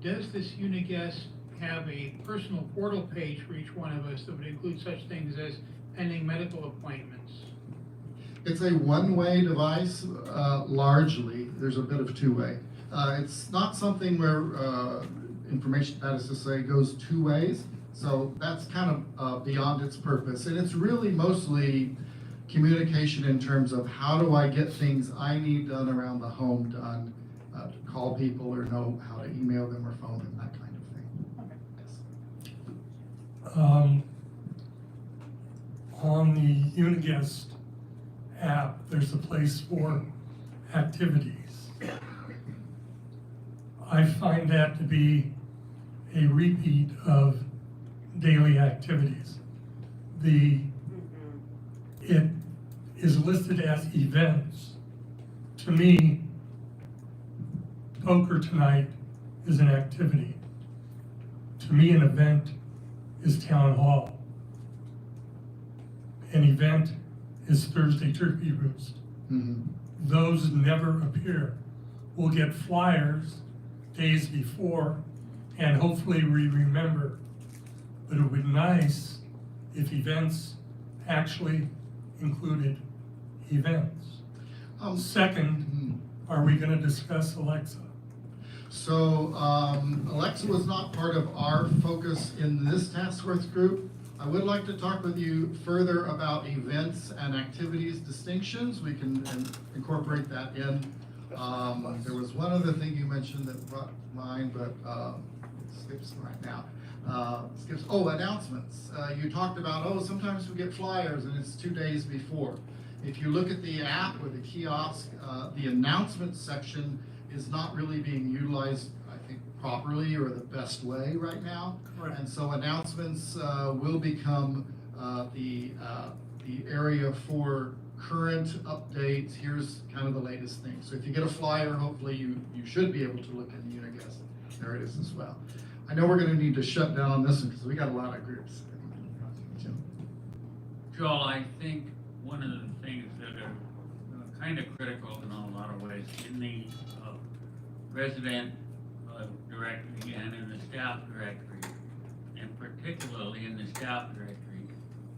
does this Uniguest have a personal portal page for each one of us that would include such things as pending medical appointments? It's a one-way device, largely. There's a bit of two-way. It's not something where information, that is to say, goes 2 ways. So that's kind of beyond its purpose. And it's really mostly communication in terms of how do I get things I need done around the home done, to call people or know how to email them or phone them, that kind of thing. Yes. On the Uniguest app, there's a place for activities. I find that to be a repeat of daily activities. It is listed as events. To me, poker tonight is an activity. To me, an event is town hall. An event is Thursday turkey roost. Those never appear. We'll get flyers days before, and hopefully we remember. But it would be nice if events actually included events. Second, are we gonna discuss Alexa? So Alexa was not part of our focus in this task force group. I would like to talk with you further about events and activities distinctions. We can incorporate that in. There was one other thing you mentioned that brought to mind, but it skips right now. Announcements. You talked about, sometimes we get flyers and it's 2 days before. If you look at the app or the kiosk, the announcements section is not really being utilized, I think, properly or the best way right now. Correct. And so announcements will become the area for current updates. Here's kind of the latest thing. So if you get a flyer, hopefully you should be able to look in the Uniguest. There it is as well. I know we're going to need to shut down on this one because we got a lot of groups. Jim. Joel, I think one of the things that are kind of critical in a lot of ways in the resident directory and in the staff directory, and particularly in the staff directory,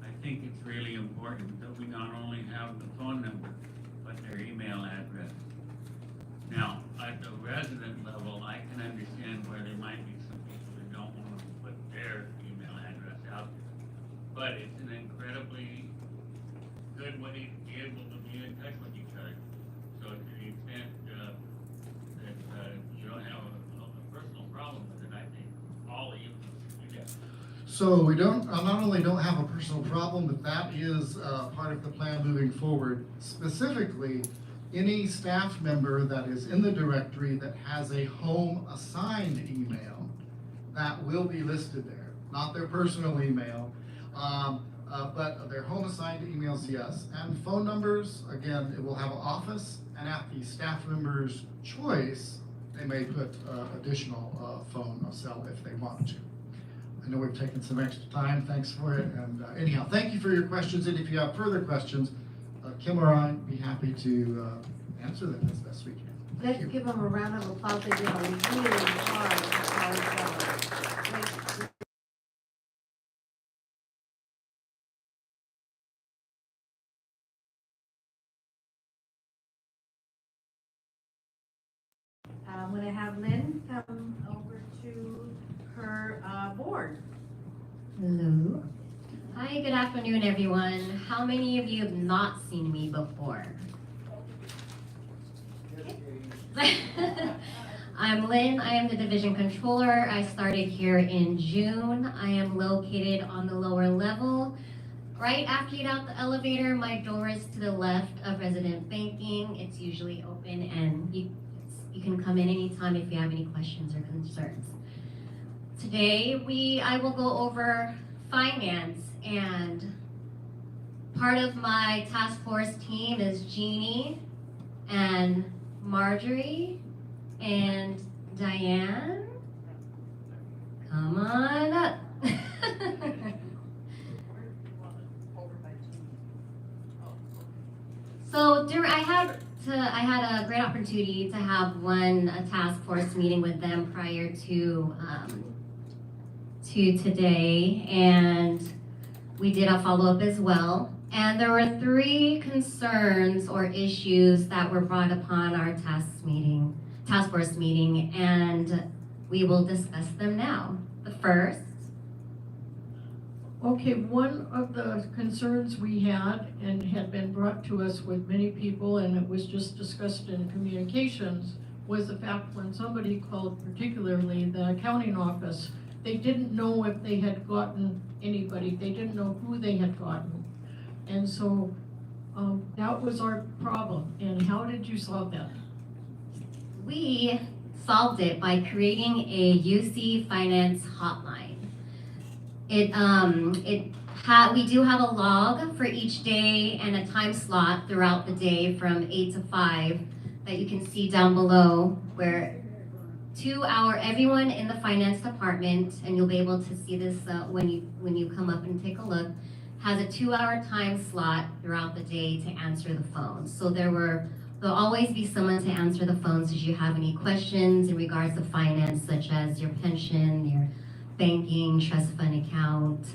I think it's really important that we not only have the phone number, but their email address. Now, at the resident level, I can understand where there might be some people that don't want to put their email address out there. But it's an incredibly good way to be able to be in touch with each other. So to the extent that you don't have a personal problem with it, I think all of you should do that. So we not only don't have a personal problem, but that is part of the plan moving forward. Specifically, any staff member that is in the directory that has a home assigned email, that will be listed there. Not their personal email, but their home assigned emails, yes. And phone numbers, again, it will have an office, and at the staff member's choice, they may put additional phone or cell if they want to. I know we've taken some extra time, thanks for it, and anyhow, thank you for your questions, and if you have further questions, Kim or I would be happy to answer them as best we can. Let's give them a round of applause. They did a really hard job. I'm going to have Lynn come over to her board. Hello. Hi, good afternoon, everyone. How many of you have not seen me before? I'm Lynn. I am the division controller. I started here in June. I am located on the lower level. Right after you get out the elevator, my door is to the left of resident banking. It's usually open, and you can come in anytime if you have any questions or concerns. Today, I will go over finance, and part of my task force team is Jeannie and Marjorie and Diane. Come on up. So I had a great opportunity to have a task force meeting with them prior to today, and we did a follow-up as well. And there were 3 concerns or issues that were brought upon our task force meeting, and we will discuss them now. The first. Okay, one of the concerns we had and had been brought to us with many people, and it was just discussed in communications, was the fact when somebody called, particularly the accounting office, they didn't know if they had gotten anybody. They didn't know who they had gotten. And so that was our problem. And how did you solve that? We solved it by creating a UC Finance hotline. We do have a log for each day and a time slot throughout the day from 8 to 5 that you can see down below, where everyone in the finance department, and you'll be able to see this when you come up and take a look, has a 2-hour time slot throughout the day to answer the phone. So there'll always be someone to answer the phones if you have any questions in regards to finance, such as your pension, your banking, trust fund account,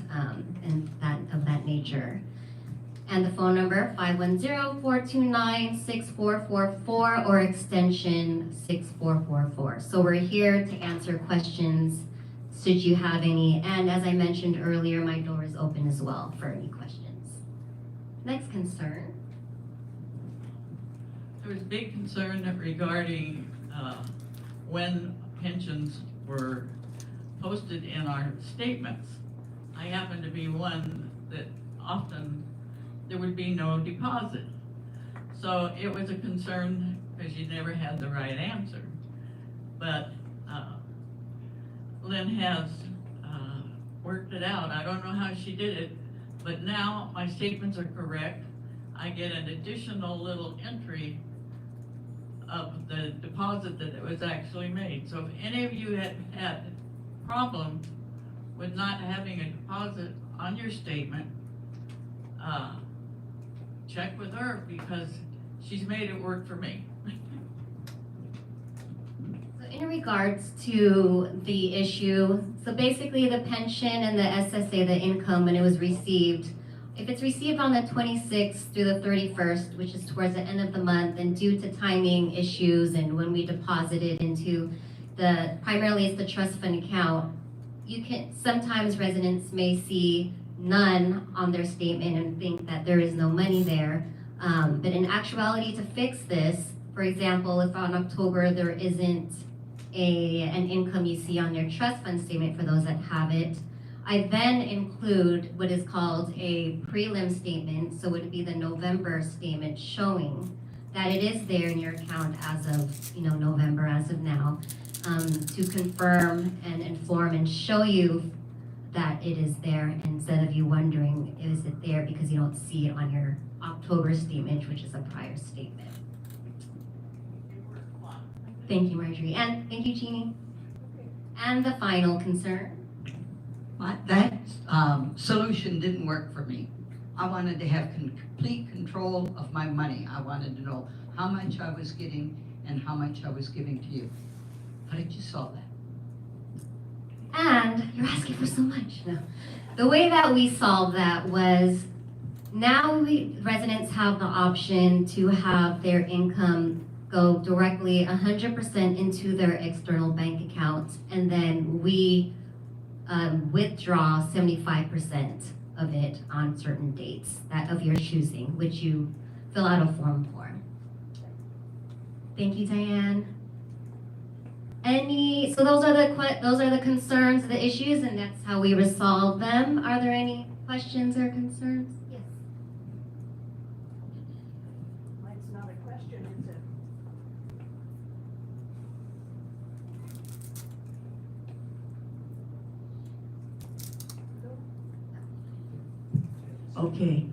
and that nature. And the phone number, 510-429-6444 or extension 6444. So we're here to answer questions should you have any. And as I mentioned earlier, my door is open as well for any questions. Next concern. There was a big concern regarding when pensions were posted in our statements. I happen to be one that often there would be no deposit. So it was a concern because you never had the right answer. But Lynn has worked it out. I don't know how she did it, but now my statements are correct. I get an additional little entry of the deposit that was actually made. So if any of you had problem with not having a deposit on your statement, check with her because she's made it work for me. So in regards to the issue, so basically the pension and the SSA, the income, when it was received, if it's received on the 26th through the 31st, which is towards the end of the month, and due to timing issues and when we deposit it into primarily it's the trust fund account, sometimes residents may see none on their statement and think that there is no money there. But in actuality, to fix this, for example, if on October there isn't an income you see on your trust fund statement for those that have it, I then include what is called a prelim statement, so it would be the November statement showing that it is there in your account as of November, as of now, to confirm and inform and show you that it is there, instead of you wondering, is it there because you don't see it on your October statement, which is a prior statement. Thank you, Marjorie, and thank you, Jeannie. And the final concern. That solution didn't work for me. I wanted to have complete control of my money. I wanted to know how much I was getting and how much I was giving to you. How did you solve that? And you're asking for so much. No. The way that we solved that was now residents have the option to have their income go directly 100% into their external bank account, and then we withdraw 75% of it on certain dates of your choosing, which you fill out a form for. Thank you, Diane. So those are the concerns, the issues, and that's how we resolve them. Are there any questions or concerns? Yes. It's not a question, it's a... Okay.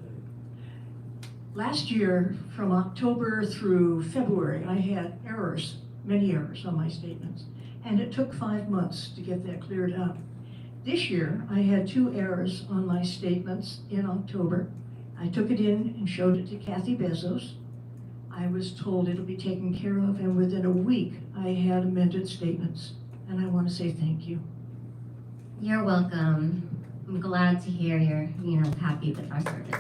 Last year, from October through February, I had errors, many errors on my statements, and it took 5 months to get that cleared up. This year, I had 2 errors on my statements in October. I took it in and showed it to Kathy Bezos. I was told it'll be taken care of, and within a week, I had amended statements, and I want to say thank you. You're welcome. I'm glad to hear you're, happy with our service.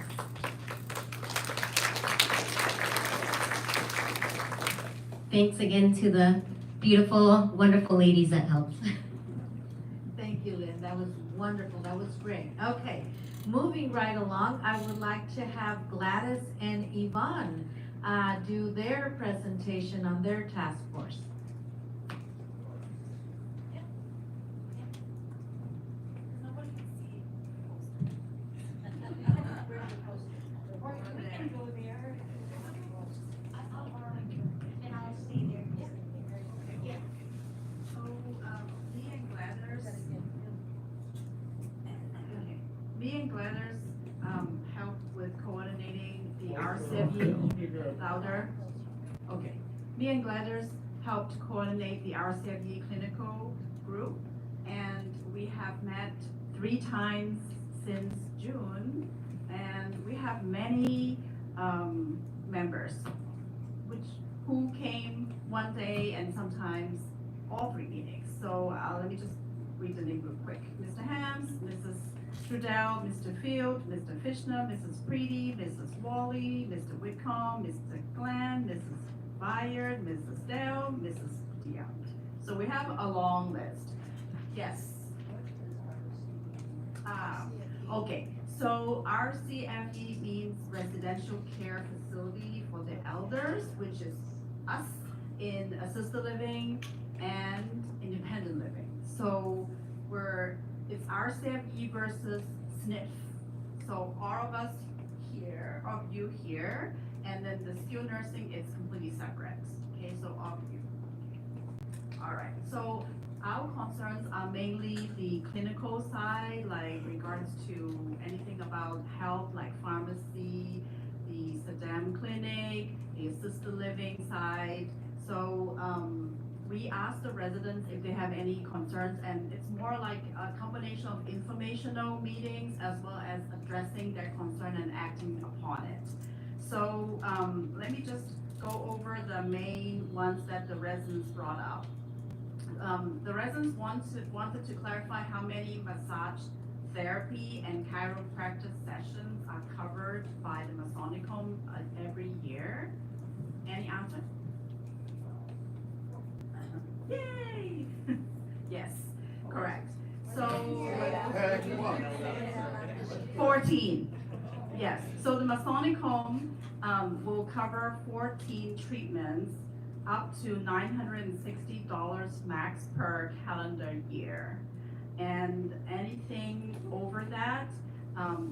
Thanks again to the beautiful, wonderful ladies that helped. Thank you, Lynn. That was wonderful. That was great. Okay, moving right along, I would like to have Gladys and Yvonne do their presentation on their task force. RCFE louder. Okay. Me and Gladys helped coordinate the RCFE clinical group, and we have met 3 times since June, and we have many members who came one day and sometimes all 3 meetings. So let me just read the name real quick. Mr. Hams, Mrs. Strudel, Mr. Field, Mr. Fishner, Mrs. Preedy, Mrs. Wally, Mr. Whitcomb, Mr. Glenn, Mrs. Byard, Mrs. Dell, Mrs. Dion. So we have a long list. Yes. Okay, so RCFE means Residential Care Facility for the Elders, which is us in assisted living and independent living. So it's RCFE versus SNF. So all of us here, of you here, and then the skilled nursing is completely separate. Okay, so all of you. All right, so our concerns are mainly the clinical side, like regards to anything about health, like pharmacy, the Saddam clinic, the assisted living side. So we asked the residents if they have any concerns, and it's more like a combination of informational meetings as well as addressing their concern and acting upon it. So let me just go over the main ones that the residents brought up. The residents wanted to clarify how many massage therapy and chiropractic sessions are covered by the Masonic Home every year. Any answer? Yay! Yes, correct. So 14. Yes. So the Masonic Home will cover 14 treatments up to $960 max per calendar year. And anything over that,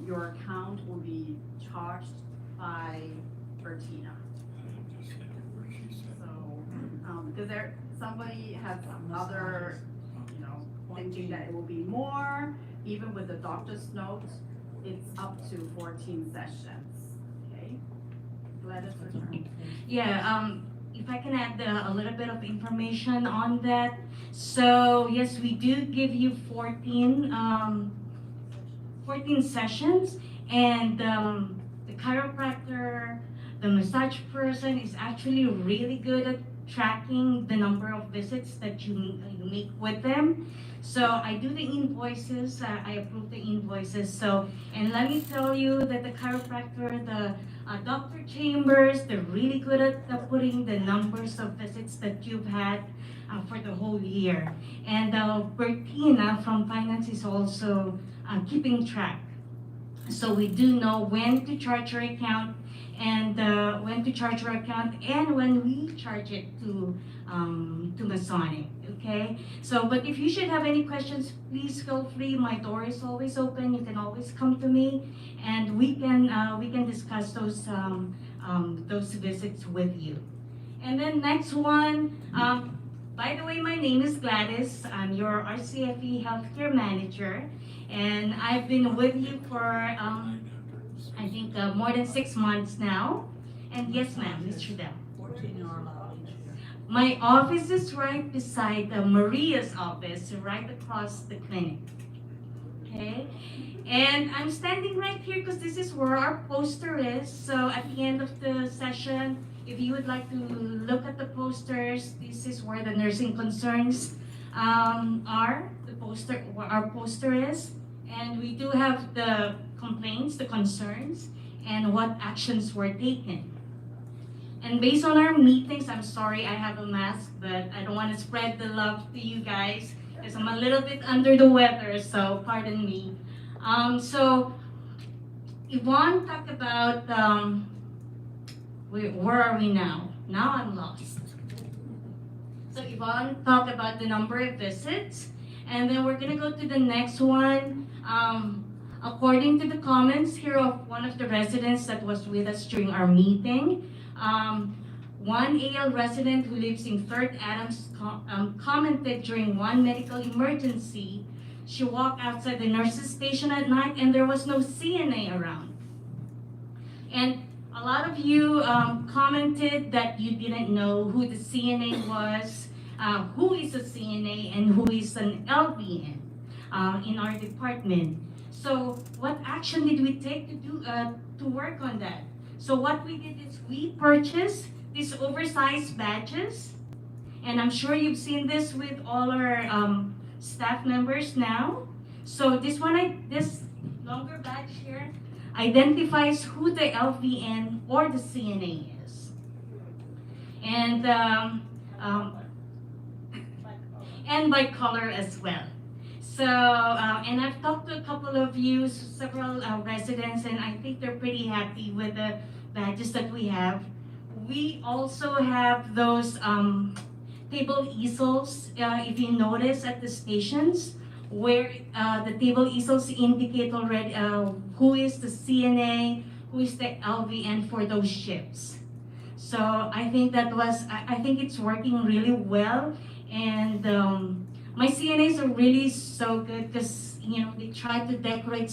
your account will be charged by Bertina. So, because somebody has other, thinking that it will be more, even with the doctor's note, it's up to 14 sessions. Okay, Gladys, return. Yeah, if I can add a little bit of information on that. So yes, we do give you 14 sessions, and the chiropractor, the massage person is actually really good at tracking the number of visits that you make with them. So I do the invoices, I approve the invoices. So, and let me tell you that the chiropractor, the Dr. Chambers, they're really good at putting the numbers of visits that you've had for the whole year. And Bertina from finance is also keeping track. So we do know when to charge your account and when to charge your account and when we charge it to Masonic, okay? So, but if you should have any questions, please feel free. My door is always open. You can always come to me, and we can discuss those visits with you. And then next one, by the way, my name is Gladys. I'm your RCFE Healthcare Manager, and I've been with you for I think more than 6 months now. And yes, ma'am, Ms. Trudell. 14 are allowed each year. My office is right beside Maria's office, right across the clinic. Okay? And I'm standing right here because this is where our poster is. So at the end of the session, if you would like to look at the posters, this is where the nursing concerns are. Our poster is. And we do have the complaints, the concerns, and what actions were taken. And based on our meetings, I'm sorry I have a mask, but I don't want to spread the love to you guys because I'm a little bit under the weather, so pardon me. So Yvonne talked about, where are we now? Now I'm lost. So Yvonne talked about the number of visits, and then we're gonna go to the next one. According to the comments here of one of the residents that was with us during our meeting, one AL resident who lives in 3rd Adams commented during one medical emergency, she walked outside the nurse's station at night and there was no CNA around. And A lot of you commented that you didn't know who the CNA was, who is a CNA and who is an LVN in our department. So what action did we take to work on that? So what we did is we purchased these oversized badges, and I'm sure you've seen this with all our staff members now. So this longer badge here identifies who the LVN or the CNA is. And by color as well. So, and I've talked to a couple of you, several residents, and I think they're pretty happy with the badges that we have. We also have those table easels, if you notice at the stations, where the table easels indicate already who is the CNA, who is the LVN for those shifts. So I think I think it's working really well, and my CNAs are really so good because they try to decorate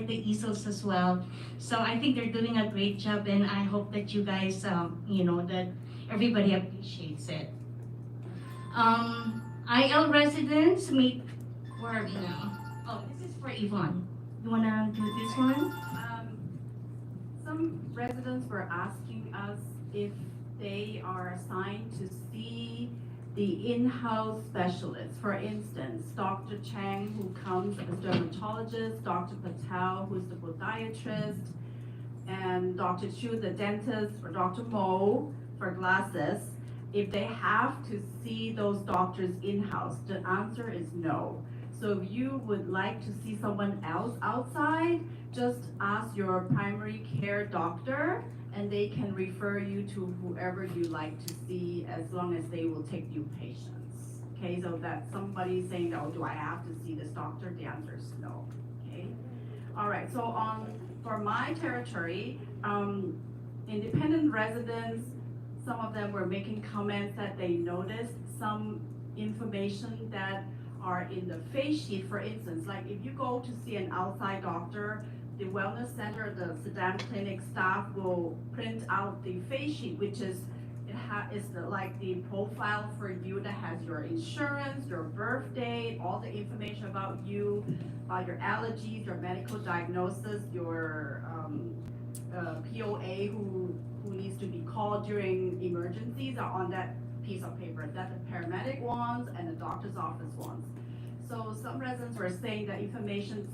the easels as well. So I think they're doing a great job, and I hope that you guys that everybody appreciates it. IL residents meet. Where are we now? Oh, this is for Yvonne. You wanna do this one? Some residents were asking us if they are assigned to see the in-house specialists. For instance, Dr. Chang, who comes as a dermatologist, Dr. Patel, who's the podiatrist, and Dr. Chu, the dentist, or Dr. Mo for glasses. If they have to see those doctors in-house, the answer is no. So if you would like to see someone else outside, just ask your primary care doctor and they can refer you to whoever you like to see as long as they will take new patients. Okay, so that somebody saying, oh, do I have to see this doctor? The answer is no. Okay. All right, so for my territory, independent residents, some of them were making comments that they noticed some information that are in the face sheet. For instance, like if you go to see an outside doctor, the wellness center, the Saddam Clinic staff will print out the face sheet, which is like the profile for you that has your insurance, your birth date, all the information about you, about your allergies, your medical diagnosis, your POA who needs to be called during emergencies are on that piece of paper. That the paramedic wants and the doctor's office wants. So some residents were saying that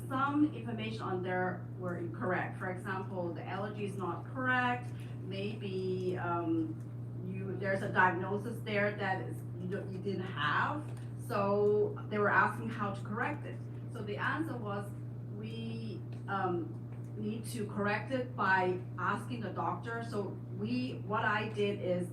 some information on there were incorrect. For example, the allergy is not correct. Maybe there's a diagnosis there that you didn't have. So they were asking how to correct it. So the answer was we need to correct it by asking the doctor. So what I did is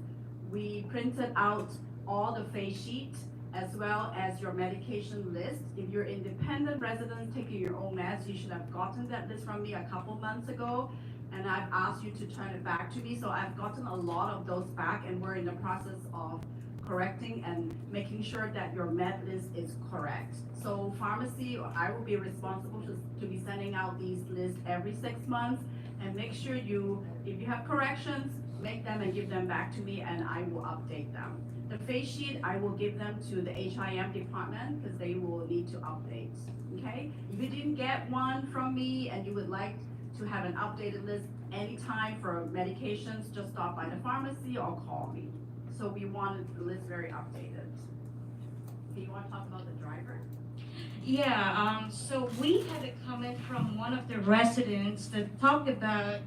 we printed out all the face sheet as well as your medication list. If you're independent residents taking your own meds, you should have gotten that list from me a couple months ago, and I've asked you to turn it back to me. So I've gotten a lot of those back, and we're in the process of correcting and making sure that your med list is correct. So pharmacy, I will be responsible to be sending out these lists every 6 months, and make sure if you have corrections, make them and give them back to me, and I will update them. The face sheet, I will give them to the HIM department because they will need to update, okay? If you didn't get one from me and you would like to have an updated list anytime for medications, just stop by the pharmacy or call me. So we wanted the list very updated. Do you want to talk about the driver? Yeah, so we had a comment from one of the residents that talked about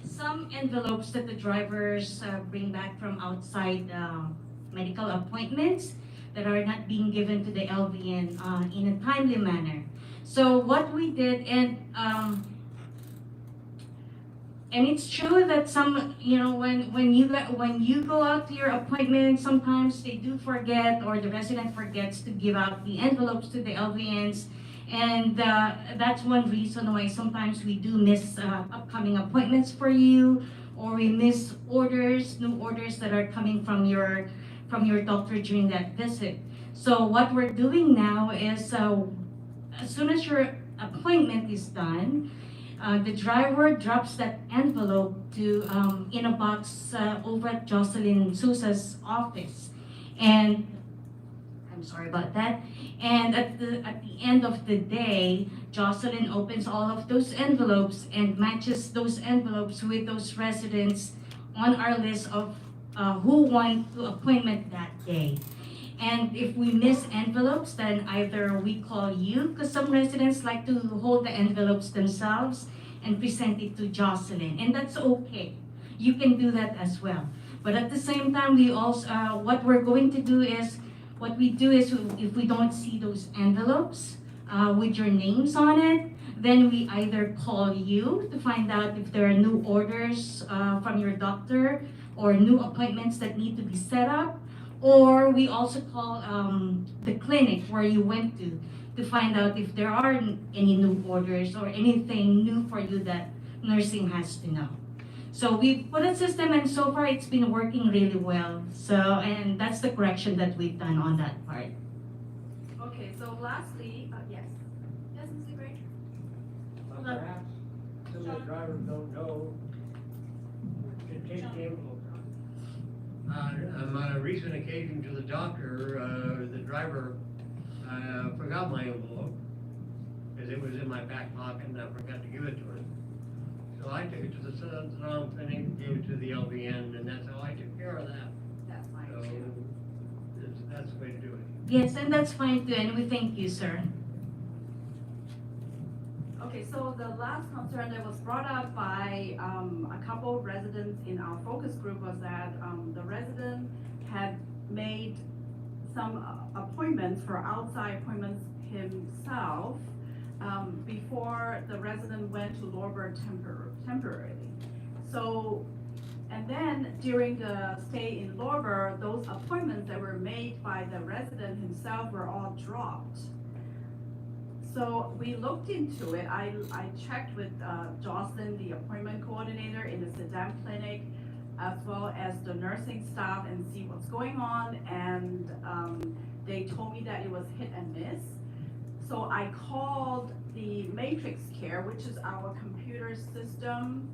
some envelopes that the drivers bring back from outside medical appointments that are not being given to the LVN in a timely manner. So what we did, and it's true that some, when you go out to your appointment, sometimes they do forget, or the resident forgets to give out the envelopes to the LVNs. And that's one reason why sometimes we do miss upcoming appointments for you, or we miss new orders that are coming from your doctor during that visit. So what we're doing now is, as soon as your appointment is done, the driver drops that envelope to in a box over at Jocelyn Sousa's office, and I'm sorry about that. And at the end of the day, Jocelyn opens all of those envelopes and matches those envelopes with those residents on our list of who want the appointment that day. And if we miss envelopes, then either we call you, because some residents like to hold the envelopes themselves and present it to Jocelyn, and that's okay. You can do that as well. But at the same time, we also, what we're going to do is, if we don't see those envelopes with your names on it, then we either call you to find out if there are new orders from your doctor or new appointments that need to be set up, or we also call the clinic where you went to find out if there are any new orders or anything new for you that nursing has to know. So we put a system, and so far it's been working really well. So, and that's the correction that we've done on that part. Okay, so lastly, yes. Yes, Mr. Gray? Perhaps some of the drivers don't know to take the envelope. On a recent occasion to the doctor, the driver forgot my envelope because it was in my back pocket and I forgot to give it to him. So I took it to the Salon Clinic, gave it to the LVN, and that's how I took care of that. That's fine So too. that's the way to do it. Yes, and that's fine too, and we thank you, sir. Okay, so the last concern that was brought up by a couple of residents in our focus group was that the resident had made some appointments for outside appointments himself before the resident went to Lorber temporarily. So, and then during the stay in Lorber, those appointments that were made by the resident himself were all dropped. So we looked into it. I checked with Jocelyn, the appointment coordinator in the Sedam Clinic, as well as the nursing staff, and see what's going on. And they told me that it was hit and miss. So I called the Matrix Care, which is our computer system.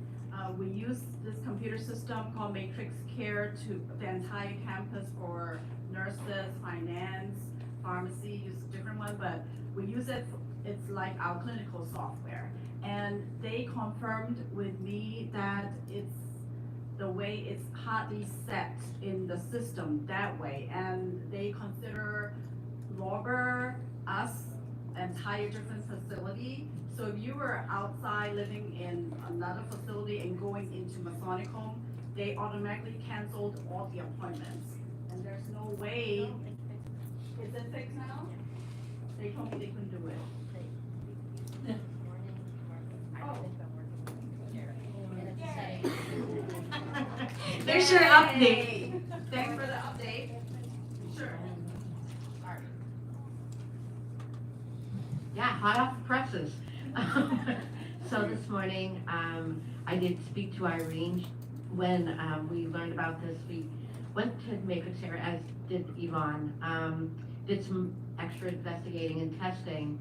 We use this computer system called Matrix Care to the entire campus for nurses, finance, pharmacy, use a different one, but we use it. It's like our clinical software. And they confirmed with me that it's the way it's hardly set in the system that way. And they consider Lorber, us, entire different facility. So if you were outside living in another facility and going into Masonic Home, they automatically canceled all the appointments. And there's no way. Is it fixed now? They told me they couldn't do it. There's your update. Thanks for the update. Sure. Yeah, hot off the presses. So this morning, I did speak to Irene when we learned about this. We went to Matrix Care, as did Yvonne, did some extra investigating and testing,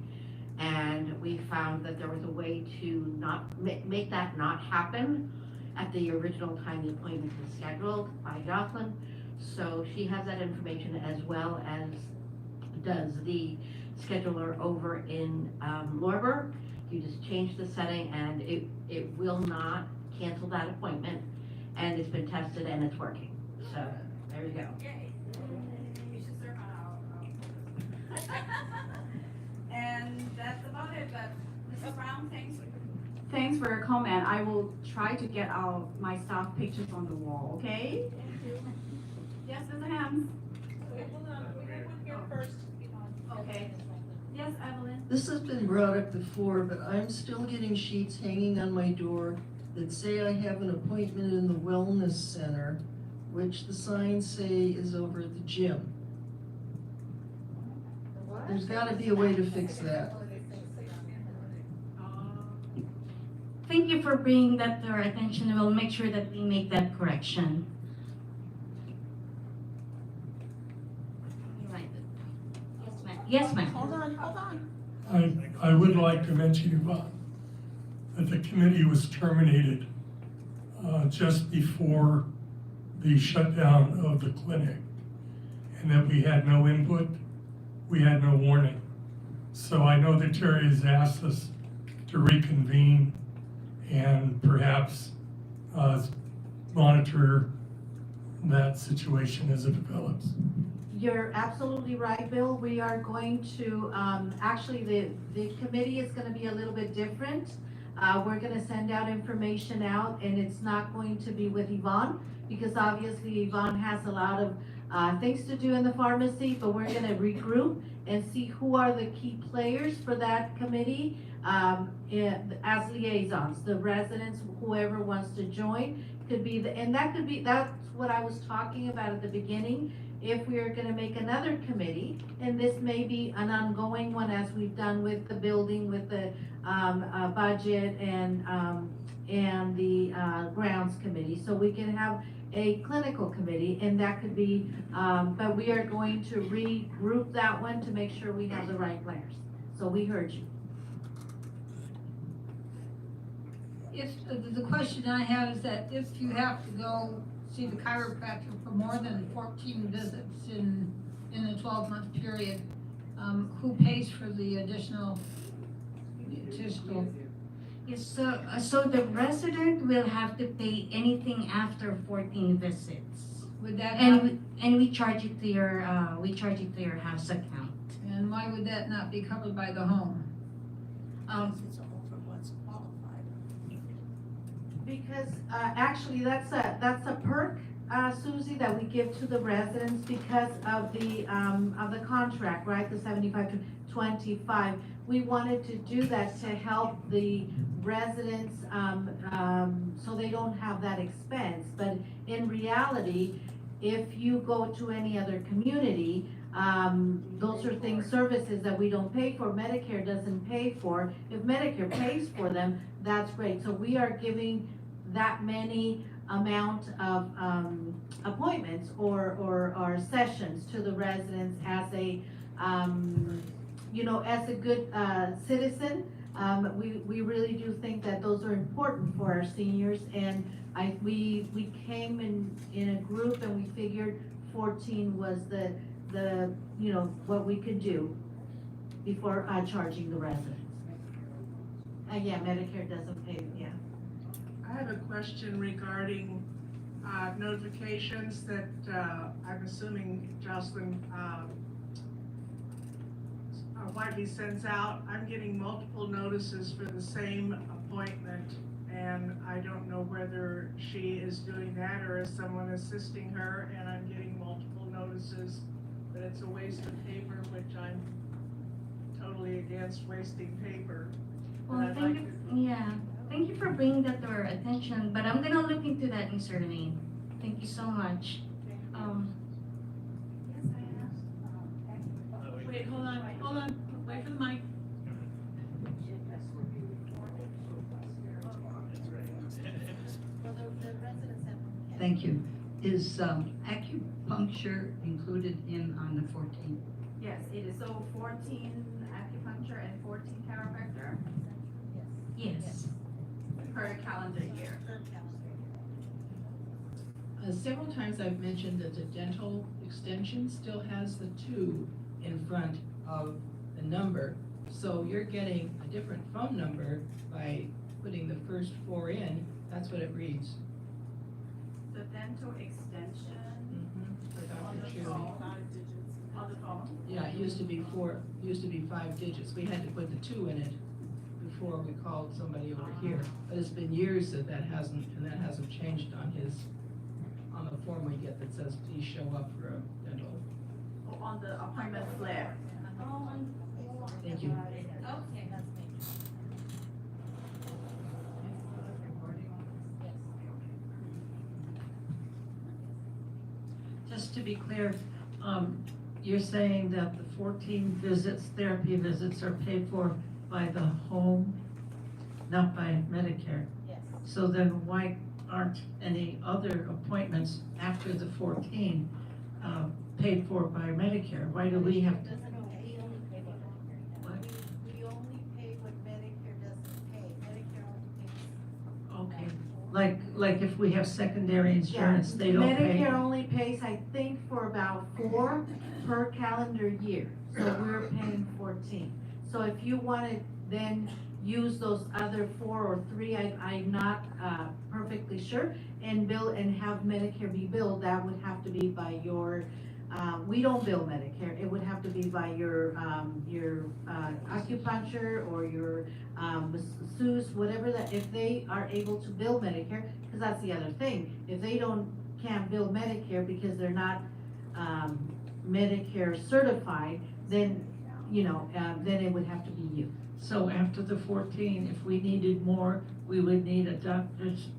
and we found that there was a way to not make that not happen at the original time the appointment was scheduled by Jocelyn. So she has that information, as well as does the scheduler over in Lorber. You just change the setting and it will not cancel that appointment, and it's been tested and it's working. So there you go. Yay. You should serve on And that's about it, but Mrs. Brown, thanks for your comment. I will try to get my staff pictures on the wall, okay? Thank you. Yes, Mr. Hams? Wait, hold on, we have one here first. Okay. Yes, Evelyn? This has been brought up before, but I'm still getting sheets hanging on my door that say I have an appointment in the wellness center, which the signs say is over at the gym. There's gotta be a way to fix that. Thank you for bringing that to our attention. We'll make sure that we make that correction. Yes, ma'am. Hold on. I would like to mention, Yvonne, that the committee was terminated just before the shutdown of the clinic, and that we had no input, we had no warning. So I know that Terry has asked us to reconvene and perhaps monitor that situation as it develops. You're absolutely right, Bill. We are going to, actually, the committee is gonna be a little bit different. We're gonna send out information out, and it's not going to be with Yvonne, because obviously Yvonne has a lot of things to do in the pharmacy, but we're gonna regroup and see who are the key players for that committee as liaisons. The residents, whoever wants to join, could be that's what I was talking about at the beginning. If we are gonna make another committee, and this may be an ongoing one as we've done with the building, with the budget and the grounds committee, so we can have a clinical committee, and that could be, but we are going to regroup that one to make sure we have the right players. So we heard you. If, the question I have is that if you have to go see the chiropractor for more than 14 visits in a 12-month period, who pays for the additional? Yes, so the resident will have to pay anything after 14 visits. Would that And we charge it to your house account. And why would that not be covered by the home? Because actually, that's a perk, Susie, that we give to the residents because of the contract, right? The 75 to 25. We wanted to do that to help the residents so they don't have that expense. But in reality, if you go to any other community, those are services that we don't pay for, Medicare doesn't pay for. If Medicare pays for them, that's great. So we are giving that many amount of appointments or sessions to the residents as a, as a good citizen. We really do think that those are important for our seniors, and we came in a group and we figured 14 was the what we could do before charging the residents. Yeah, Medicare doesn't pay, yeah. I have a question regarding notifications that I'm assuming Jocelyn Whiteley sends out. I'm getting multiple notices for the same appointment, and I don't know whether she is doing that or is someone assisting her, and I'm getting multiple notices, but it's a waste of paper, which I'm totally against wasting paper. Well, thank you for bringing that to our attention, but I'm gonna look into that, Ms. Erlene. Thank you so much. Wait, hold on, wait for the mic. Thank you. Is acupuncture included on the 14? Yes, it is. So 14 acupuncture and 14 chiropractor? Yes. Per calendar year. Several times I've mentioned that the dental extension still has the 2 in front of the number. So you're getting a different phone number by putting the first 4 in. That's what it reads. The dental extension. For On Dr. the Chu. phone. On the phone. Yeah, it used to be 5 digits. We had to put the 2 in it before we called somebody over here. But it's been years that hasn't changed on the form we get that says, please show up for a dental. Oh, on the appointment slip. Thank you. Okay, that's me. Just to be clear, you're saying that the 14 visits, therapy visits are paid for by the home, not by Medicare? Yes. So then why aren't any other appointments after the 14 paid for by Medicare? Why do we have to? We only pay what Medicare doesn't pay. Medicare only Like if we have secondary insurance, they don't pay. Medicare only pays, I think, for about 4 per calendar year, so we're paying 14. So if you wanna then use those other 4 or 3, I'm not perfectly sure, and bill and have Medicare be billed, that would have to be by your, we don't bill Medicare, it would have to be by your acupuncture or your masseuse, whatever that, if they are able to bill Medicare, because that's the other thing, if they can't bill Medicare because they're not Medicare certified, then, then it would have to be you. So after the 14, if we needed more, we would need a doctor's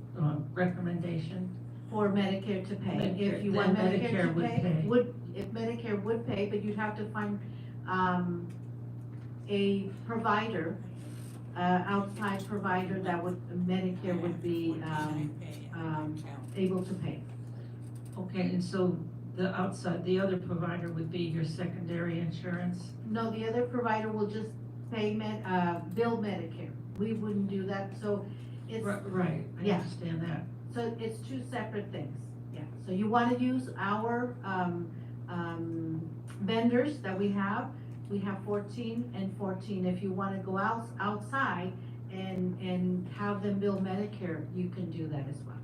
recommendation. For Medicare to pay. Medicare, If you then want Medicare to Medicare would pay. if Medicare would pay, but you'd have to find a provider, outside provider that Medicare would be able to pay. Okay, and so the other provider would be your secondary insurance? No, the other provider will just pay bill Medicare. We wouldn't do that, so it's. Right, I Yeah. understand that. So it's 2 separate things, yeah. So you wanna use our, vendors that we have 14 and 14. If you wanna go outside and have them bill Medicare, you can do that as well.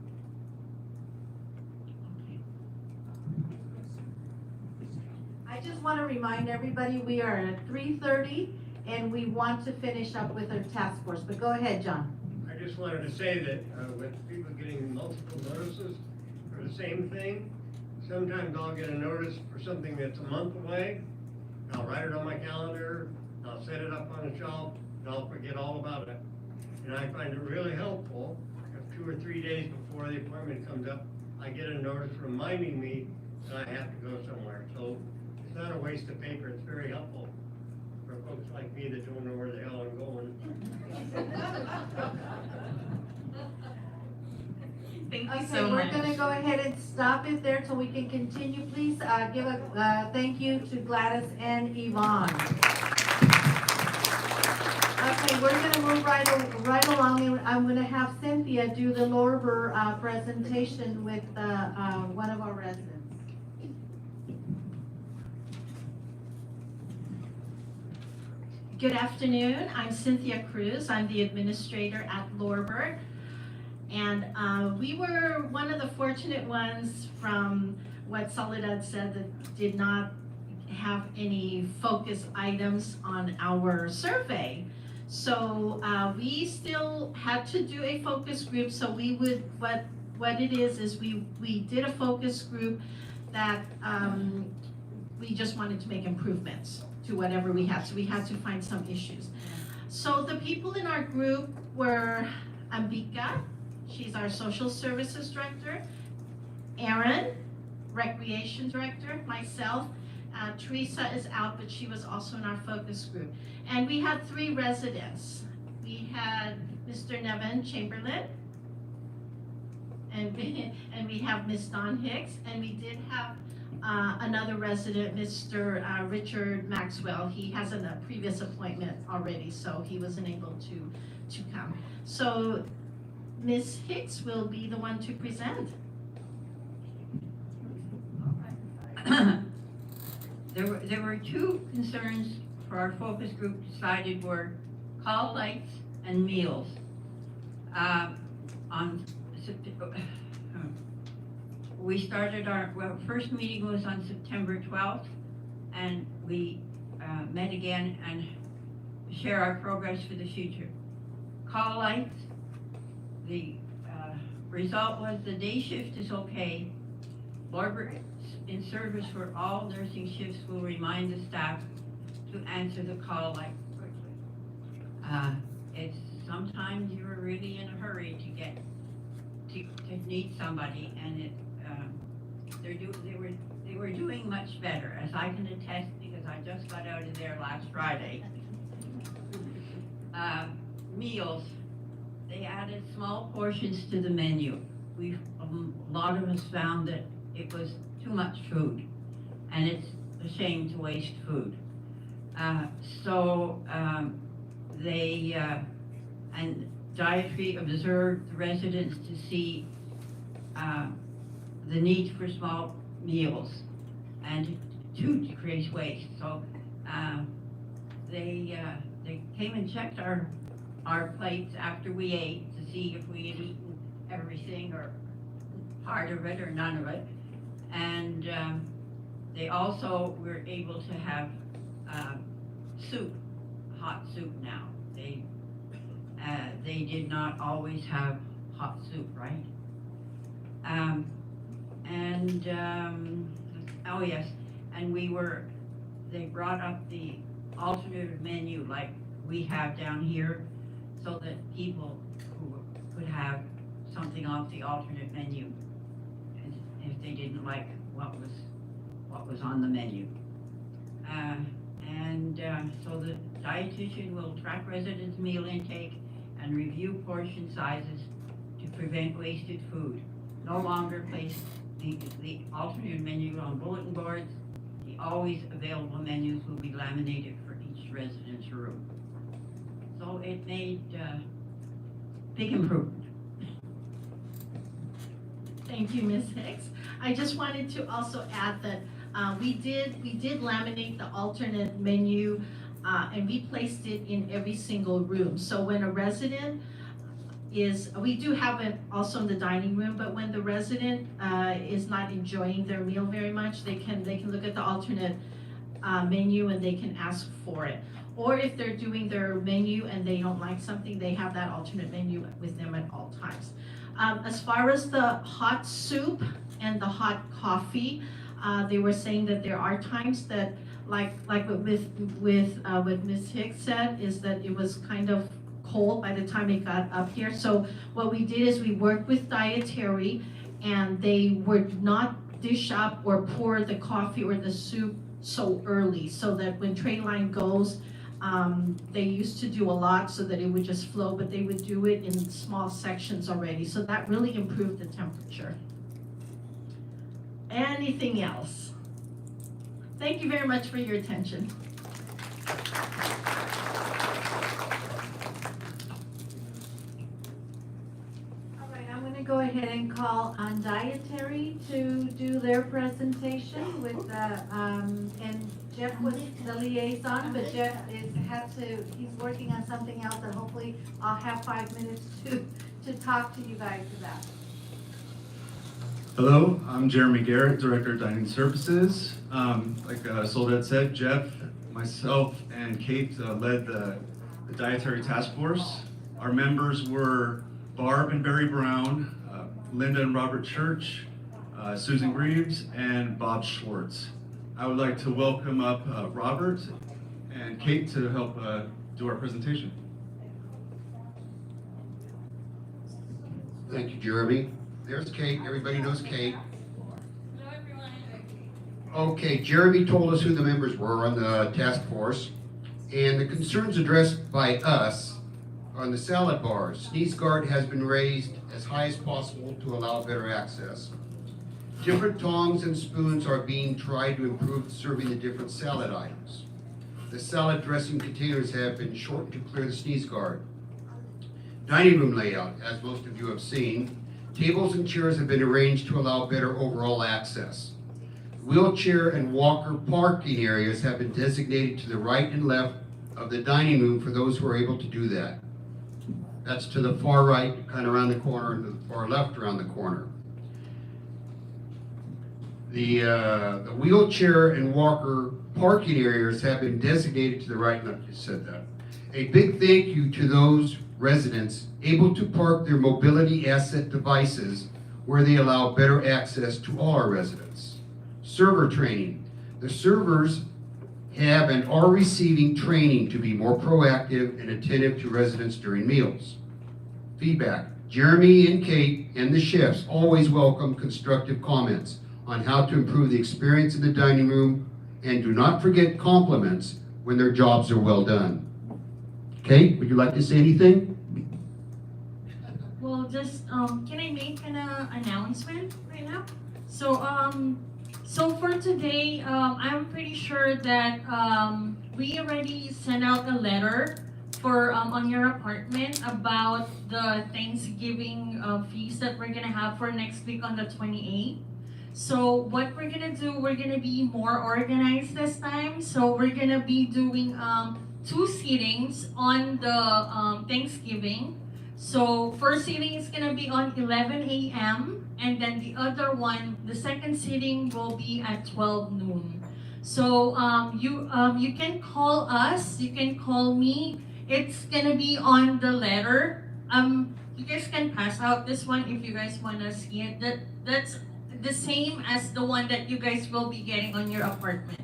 I just wanna remind everybody, we are at 3:30 and we want to finish up with our task force, but go ahead, John. I just wanted to say that with people getting multiple notices for the same thing, sometimes I'll get a notice for something that's a month away. I'll write it on my calendar, I'll set it up on a shelf, and I'll forget all about it. And I find it really helpful if 2 or 3 days before the appointment comes up, I get a notice reminding me that I have to go somewhere. So it's not a waste of paper, it's very helpful for folks like me that don't know where the hell I'm going. Thank you Okay, so we're much. gonna go ahead and stop it there till we can continue. Please, give a, thank you to Gladys and Yvonne. Okay, we're gonna move right along, and I'm gonna have Cynthia do the Lorber, presentation with, one of our residents. Good afternoon, I'm Cynthia Cruz, I'm the administrator at Lorber. And we were one of the fortunate ones from what Soledad said that did not have any focus items on our survey. So we still had to do a focus group, so we would, what it is we did a focus group that we just wanted to make improvements to whatever we had, so we had to find some issues. So the people in our group were Ambika, she's our social services director, Erin, recreation director, myself, Teresa is out, but she was also in our focus group. And we had 3 residents. We had Mr. Nevin Chamberlain, and we have Miss Dawn Hicks, and we did have another resident, Mr. Richard Maxwell. He has a previous appointment already, so he wasn't able to come. So Ms. Hicks will be the one to present. There were 2 concerns for our focus group decided were call lights and meals. We started first meeting was on September 12th, and we met again and share our progress for the future. Call lights, the result was the day shift is okay. Lorber in service for all nursing shifts will remind the staff to answer the call light quickly. It's sometimes you're really in a hurry to get to need somebody, and they were doing much better, as I can attest because I just got out of there last Friday. Meals, they added small portions to the menu. A lot of us found that it was too much food, and it's a shame to waste food. And dietary observed the residents to see the need for small meals and to decrease waste. So they came and checked our plates after we ate to see if we had eaten everything or part of it or none of it. And they also were able to have soup, hot soup now. They did not always have hot soup, right? Oh yes, and they brought up the alternative menu like we have down here so that people who could have something off the alternate menu if they didn't like what was on the menu. So the dietitian will track residents' meal intake and review portion sizes to prevent wasted food. No longer place the alternate menu on bulletin boards. The always available menus will be laminated for each resident's room. So it made big improvement. Thank you, Ms. Hicks. I just wanted to also add that we did laminate the alternate menu and we placed it in every single room. So when a resident we do have it also in the dining room, but when the resident is not enjoying their meal very much, they can look at the alternate menu and they can ask for it. Or if they're doing their menu and they don't like something, they have that alternate menu with them at all times. As far as the hot soup and the hot coffee, they were saying that there are times that, like what Ms. Hicks said, is that it was kind of cold by the time it got up here. So what we did is we worked with dietary, and they would not dish up or pour the coffee or the soup so early, so that when tray line goes, they used to do a lot so that it would just flow, but they would do it in small sections already. So that really improved the temperature. Anything else? Thank you very much for your attention. All right, I'm gonna go ahead and call on dietary to do their presentation with and Jeff was the liaison, but Jeff he's working on something else that hopefully I'll have 5 minutes to talk to you guys about. Hello, I'm Jeremy Garrett, Director of Dining Services. Like Soledad said, Jeff, myself, and Kate led the Dietary Task Force. Our members were Barb and Barry Brown, Linda and Robert Church, Susan Greaves, and Bob Schwartz. I would like to welcome up Robert and Kate to help do our presentation. Thank you, Jeremy. There's Kate. Everybody knows Kate. Hello, everyone. Okay, Jeremy told us who the members were on the task force, and the concerns addressed by us on the salad bars. Sneeze guard has been raised as high as possible to allow better access. Different tongs and spoons are being tried to improve serving the different salad items. The salad dressing containers have been shortened to clear the sneeze guard. Dining room layout, as most of you have seen, tables and chairs have been arranged to allow better overall access. Wheelchair and walker parking areas have been designated to the right and left of the dining room for those who are able to do that. That's to the far right, kind of around the corner, and to the far left around the corner. The wheelchair and walker parking areas have been designated to the right and left. You said that. A big thank you to those residents able to park their mobility asset devices where they allow better access to all our residents. Server training. The servers have and are receiving training to be more proactive and attentive to residents during meals. Feedback. Jeremy and Kate and the chefs always welcome constructive comments on how to improve the experience in the dining room, and do not forget compliments when their jobs are well done. Kate, would you like to say anything? Well, just can I make an announcement right now? So for today, I'm pretty sure that we already sent out a letter for, on your apartment about the Thanksgiving, feast that we're gonna have for next week on the 28th. So what we're gonna do, we're gonna be more organized this time. So we're gonna be doing, 2 sittings on the, Thanksgiving. So first sitting is gonna be on 11 a.m. and then the other one, the second sitting will be at 12 noon. So you can call us, you can call me. It's gonna be on the letter. You guys can pass out this one if you guys wanna see it. That's the same as the one that you guys will be getting on your apartment.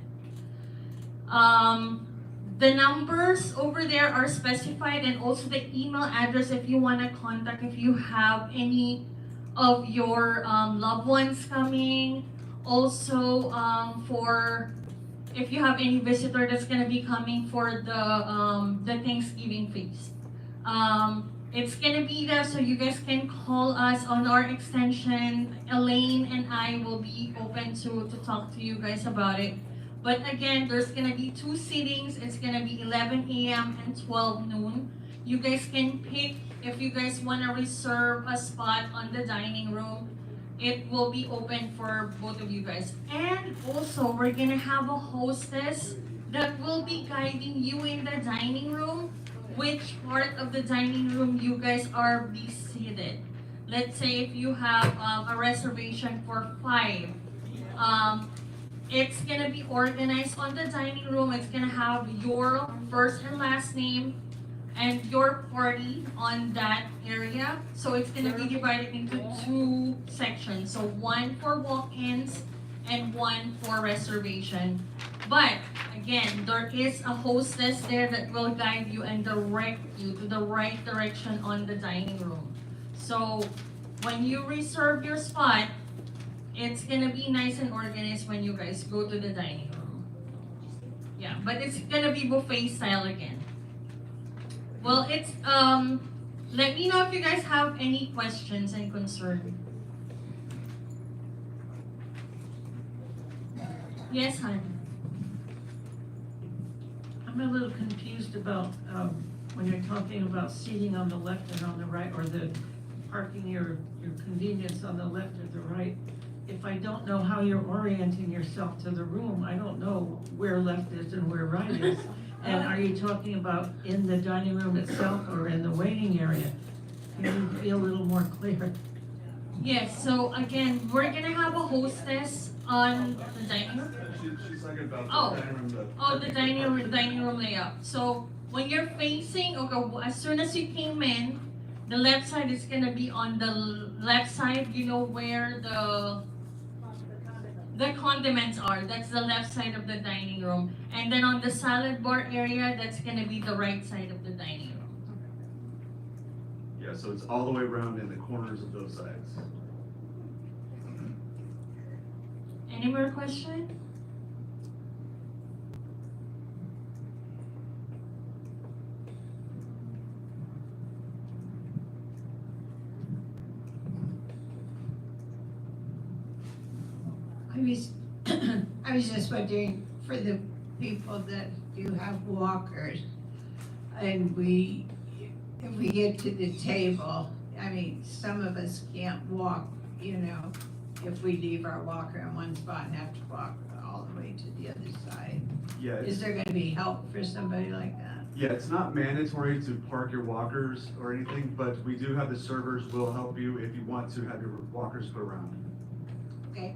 The numbers over there are specified, and also the email address if you wanna contact if you have any of your loved ones coming. Also, for if you have any visitor that's gonna be coming for the Thanksgiving feast. It's gonna be there, so you guys can call us on our extension. Elaine and I will be open to talk to you guys about it. But again, there's gonna be 2 sittings. It's gonna be 11 a.m. and 12 noon. You guys can pick if you guys wanna reserve a spot on the dining room. It will be open for both of you guys. And also, we're gonna have a hostess that will be guiding you in the dining room, which part of the dining room you guys are be seated. Let's say if you have a reservation for 5, it's gonna be organized on the dining room. It's gonna have your first and last name and your party on that area. So it's gonna be divided into 2 sections. So 1 for walk-ins and 1 for reservation. But again, there is a hostess there that will guide you and direct you to the right direction on the dining room. So when you reserve your spot, it's gonna be nice and organized when you guys go to the dining room. Yeah, but it's gonna be buffet style again. Well, it's, let me know if you guys have any questions and concerns. Yes, hon? I'm a little confused about, when you're talking about seating on the left and on the right, or the parking your convenience on the left or the right. If I don't know how you're orienting yourself to the room, I don't know where left is and where right is. And are you talking about in the dining room itself or in the waiting area? Can you be a little more clear? Yes, so again, we're gonna have a hostess on the dining room. She's talking about Oh. the dining room. Oh, the dining room layout. So when you're facing, okay, as soon as you came in, the left side is gonna be on the left side. You know where the condiments are. That's the left side of the dining room. And then on the salad bar area, that's gonna be the right side of the dining room. Yeah, so it's all the way around in the corners of those sides. Any more questions? I was just wondering, for the people that do have walkers, and if we get to the table, I mean, some of us can't walk, if we leave our walker in one spot and have to walk all the way to the other side. Yeah. Is there gonna be help for somebody like that? Yeah, it's not mandatory to park your walkers or anything, but we do have the servers will help you if you want to have your walkers put around. Okay.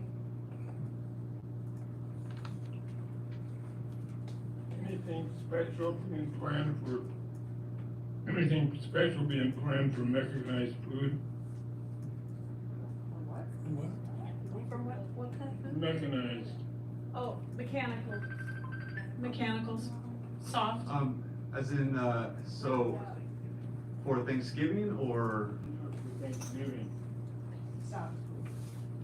Anything special being planned for mechanized food? From what kind of food? Mechanized. Oh, mechanicals, soft. As in, so for Thanksgiving or? Thanksgiving.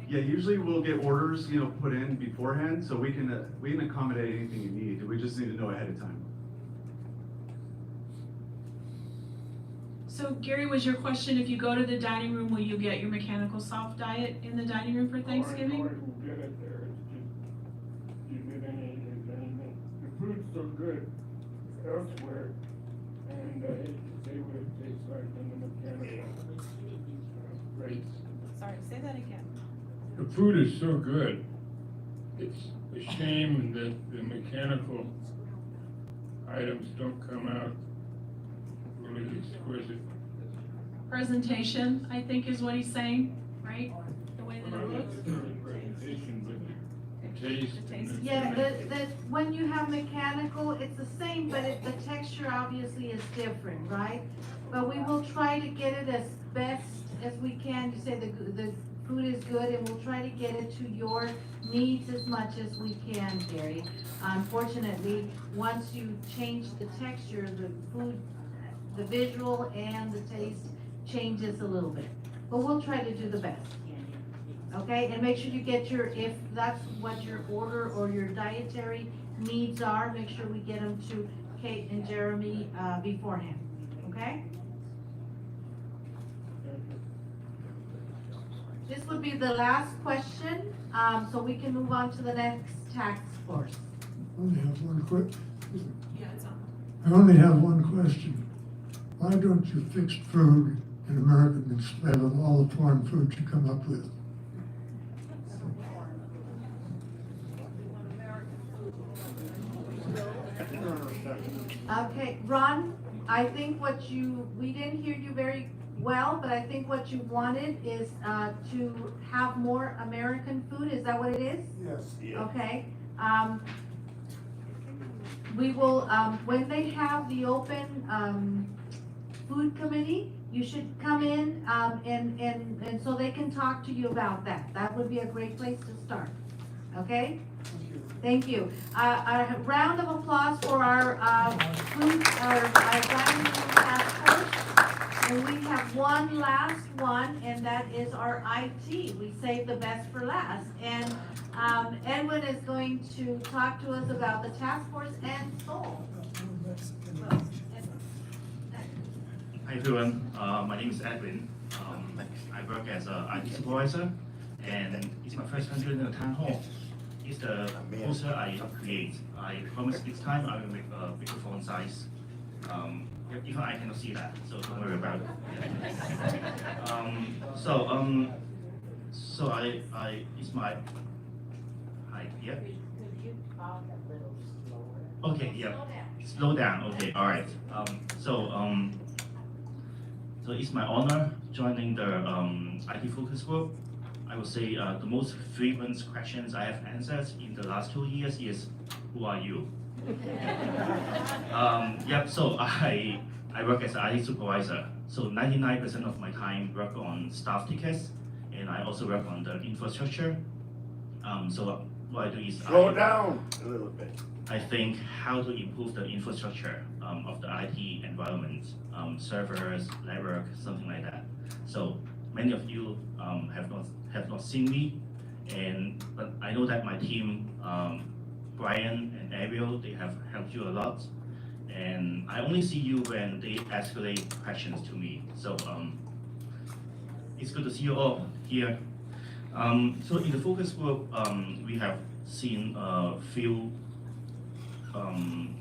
Yeah, usually we'll get orders, put in beforehand, so we can accommodate anything you need. We just need to know ahead of time. So Gary, was your question, if you go to the dining room, will you get your mechanical soft diet in the dining room for Thanksgiving? I will get it there, it's just, you get anything, the food's so good elsewhere, and And I hate to say what it tastes like in the mechanical race. Sorry, say that again. The food is so good. It's a shame that the mechanical items don't come out really exquisite. Presentation, I think is what he's saying, right? The way that Well, it looks. that's the presentation, but the taste. and the- Yeah, when you have mechanical, it's the same, but the texture obviously is different, right? But we will try to get it as best as we can. You say the food is good, and we'll try to get it to your needs as much as we can, Gary. Unfortunately, once you change the texture, the food, the visual and the taste changes a little bit. But we'll try to do the best. Okay, and make sure you get if that's what your order or your dietary needs are, make sure we get them to Kate and Jeremy beforehand, okay? This would be the last question, so we can move on to the next task force. I only have one Yeah, it's on. I only have one question. Why don't you fix food in American instead of all the foreign foods you come up with? Okay, Ron, I think we didn't hear you very well, but I think what you wanted is to have more American food, is that what it is? Yes. Okay, we will, when they have the open, food committee, you should come in, and so they can talk to you about that. That would be a great place to start, okay? Thank you. A round of applause for our dining room task force. And we have one last one, and that is our IT. We saved the best for last. And Edwin is going to talk to us about the task force and Soul. Hi everyone, my name is Edwin. I work as an IT supervisor, and it's my first time doing a town hall. It's the poster I create. I promise this time I will make a microphone size. Even I cannot see that, so don't worry about it. So it's my, yeah. Okay, yeah. Slow down. Okay, all right. So it's my honor joining the IT focus group. I would say the most frequent questions I have answered in the last 2 years is, who are you? Yep, so I work as an IT supervisor. So 99% of my time work on staff tickets, and I also work on the infrastructure. So what I do is Slow down a little bit. I think how to improve the infrastructure of the IT environment, servers, network, something like that. So many of you have not seen me, but I know that my team, Brian and Ariel, they have helped you a lot, and I only see you when they escalate questions to me. So it's good to see you all here. So in the focus group, we have seen a few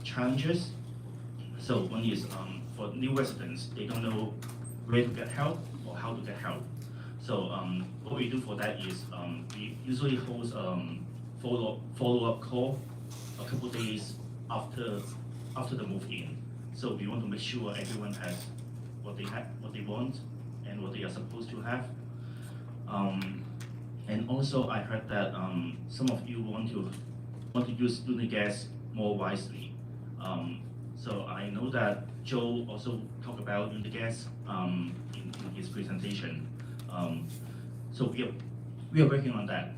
challenges. So one is for new residents, they don't know where to get help or how to get help. So what we do for that is we usually host follow-up call a couple days after the move-in. So we want to make sure everyone has what they want, and what they are supposed to have. And also I heard that some of you want to use Unigas more wisely. So I know that Joe also talked about Unigas in his presentation. So we are working on that.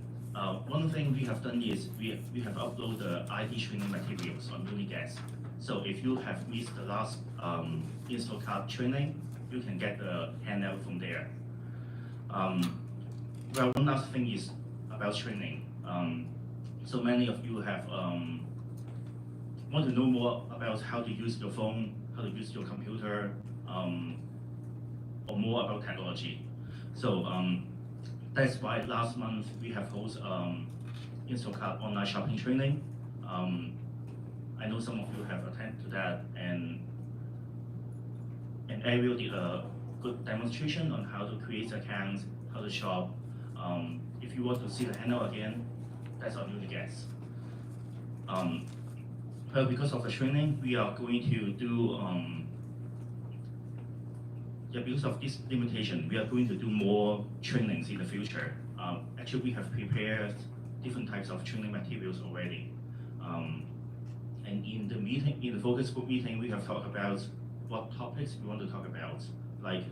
One thing we have done is we have uploaded the IT training materials on Unigas. So if you have missed the last install card training, you can get the handout from there. Well, one last thing is about training. So many of you have want to know more about how to use your phone, how to use your computer, or more about technology. So that's why last month we have hosted Instacart online shopping training. I know some of you have attended to that, and and Ariel did a good demonstration on how to create accounts, how to shop. If you want to see the handle again, that's on you to guess. Well, because of the training, we are going to do, because of this limitation, we are going to do more trainings in the future. Actually, we have prepared different types of training materials already. And in the meeting, in the focus group meeting, we have talked about what topics we want to talk about, like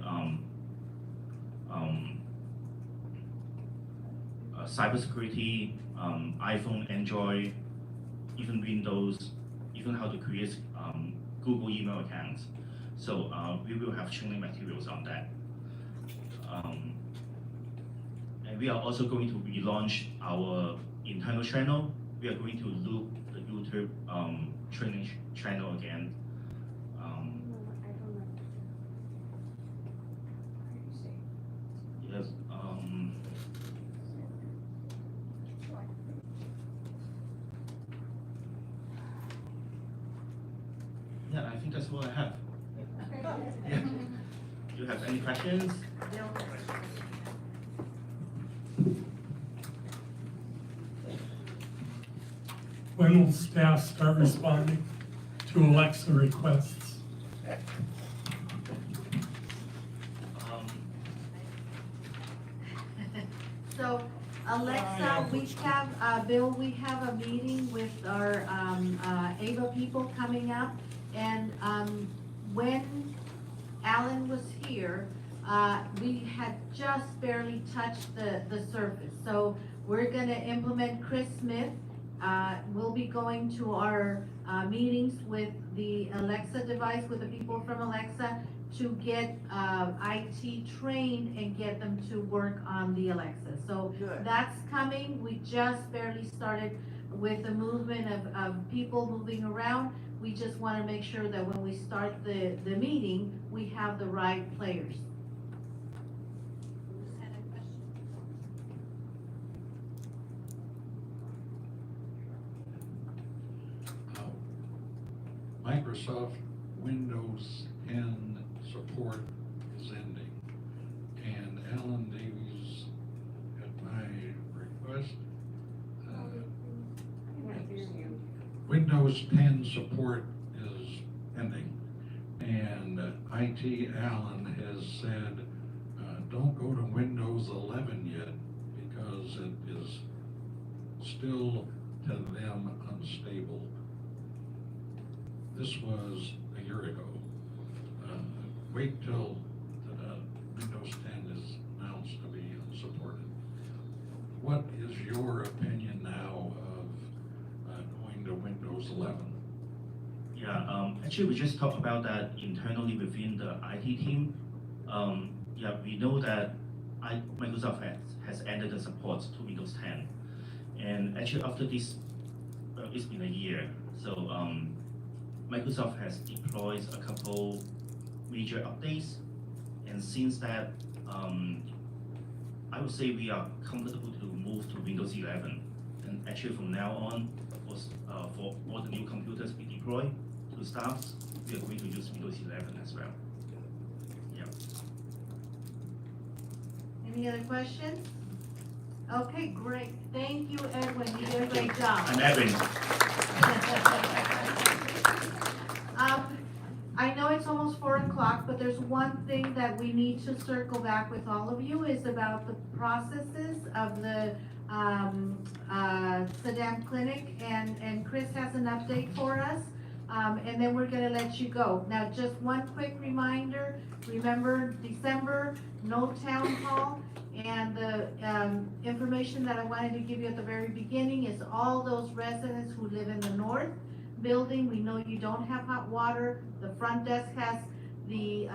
cybersecurity, iPhone, Android, even Windows, even how to create Google email accounts. So we will have training materials on that. And we are also going to relaunch our internal channel. We are going to loop the YouTube training channel again. Yes. Yeah, I think that's all I have. Yeah. Do you have any questions? When will staff start responding to Alexa requests? So Alexa, we have, Bill, we have a meeting with our AVA people coming up. And when Alan was here, we had just barely touched the surface. So we're gonna implement Chris Smith. We'll be going to our meetings with the Alexa device, with the people from Alexa, to get IT trained and get them to work on the Alexa. So that's coming. We just barely started with the movement of people moving around. We just want to make sure that when we start the meeting, we have the right players. Microsoft Windows 10 support is ending, and Alan Davies, at my request, Windows 10 support is ending, and IT Alan has said, don't go to Windows 11 yet, because it is still, to them, unstable. This was a year ago. Wait till Windows 10 is announced to be unsupported. What is your opinion now of going to Windows 11? Yeah, actually, we just talked about that internally within the IT team. Yeah, we know that Microsoft has ended the support to Windows 10. And actually, after this, it's been a year. So Microsoft has deployed a couple major updates. And since that, I would say we are comfortable to move to Windows 11. And actually, from now on, for all the new computers we deploy to staffs, we are going to use Windows 11 as well. Yeah. Any other questions? Okay, great. Thank you, Edwin. You did a great job. I'm Edwin. I know it's almost 4 o'clock, but there's one thing that we need to circle back with all of you is about the processes of the Saddam Clinic, and Chris has an update for us, and then we're gonna let you go. Now, just one quick reminder, remember December, no town hall, and the information that I wanted to give you at the very beginning is all those residents who live in the north building. We know you don't have hot water. The front desk has the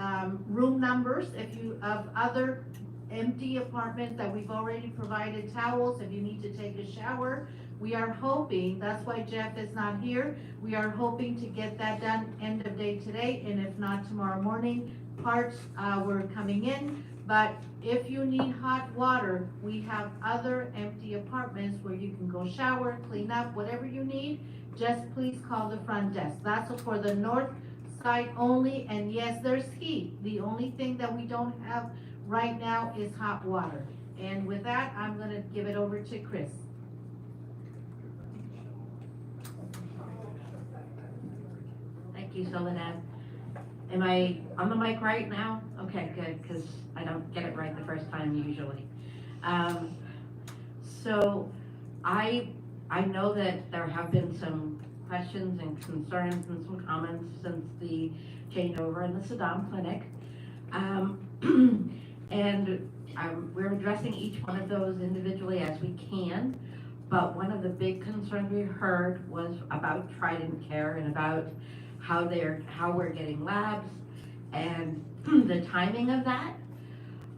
room numbers of other empty apartments that we've already provided towels if you need to take a shower. We are hoping, that's why Jeff is not here, we are hoping to get that done end of day today, and if not tomorrow morning. Parts were coming in, but if you need hot water, we have other empty apartments where you can go shower, clean up, whatever you need. Just please call the front desk. That's for the north outside only, and yes, there's heat. The only thing that we don't have right now is hot water. And with that, I'm gonna give it over to Chris. Thank you, Soledad. Am I on the mic right now? Okay, good, because I don't get it right the first time usually. So I know that there have been some questions and concerns and some comments since the changeover in the Saddam Clinic. And we're addressing each one of those individually as we can. But one of the big concerns we heard was about Trident Care and about how we're getting labs and the timing of that.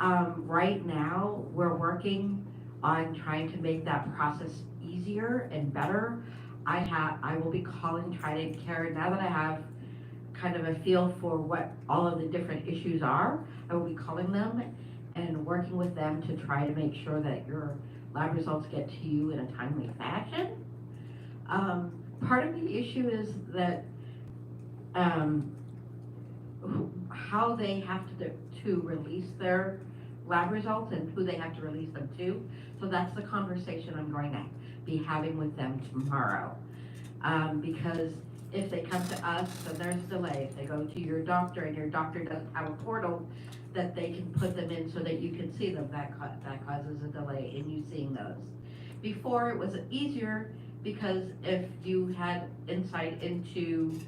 Right now, we're working on trying to make that process easier and better. I will be calling Trident Care now that I have kind of a feel for what all of the different issues are. I will be calling them and working with them to try to make sure that your lab results get to you in a timely fashion. Part of the issue is that how they have to release their lab results and who they have to release them to. So that's the conversation I'm going to be having with them tomorrow. Because if they come to us, then there's a delay. If they go to your doctor and your doctor doesn't have a portal that they can put them in so that you can see them, that causes a delay in you seeing those. Before it was easier because if you had insight into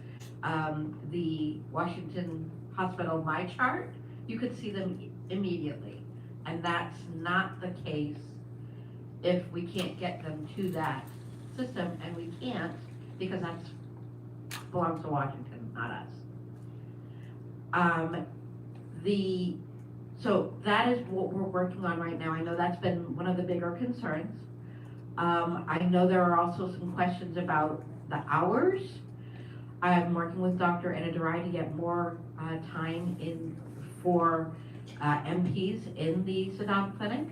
the Washington Hospital My Chart, you could see them immediately. And that's not the case if we can't get them to that system, and we can't because that belongs to Washington, not us. So that is what we're working on right now. I know that's been one of the bigger concerns. I know there are also some questions about the hours. I'm working with Dr. Enidarai to get more time in for MPs in the Saddam Clinic.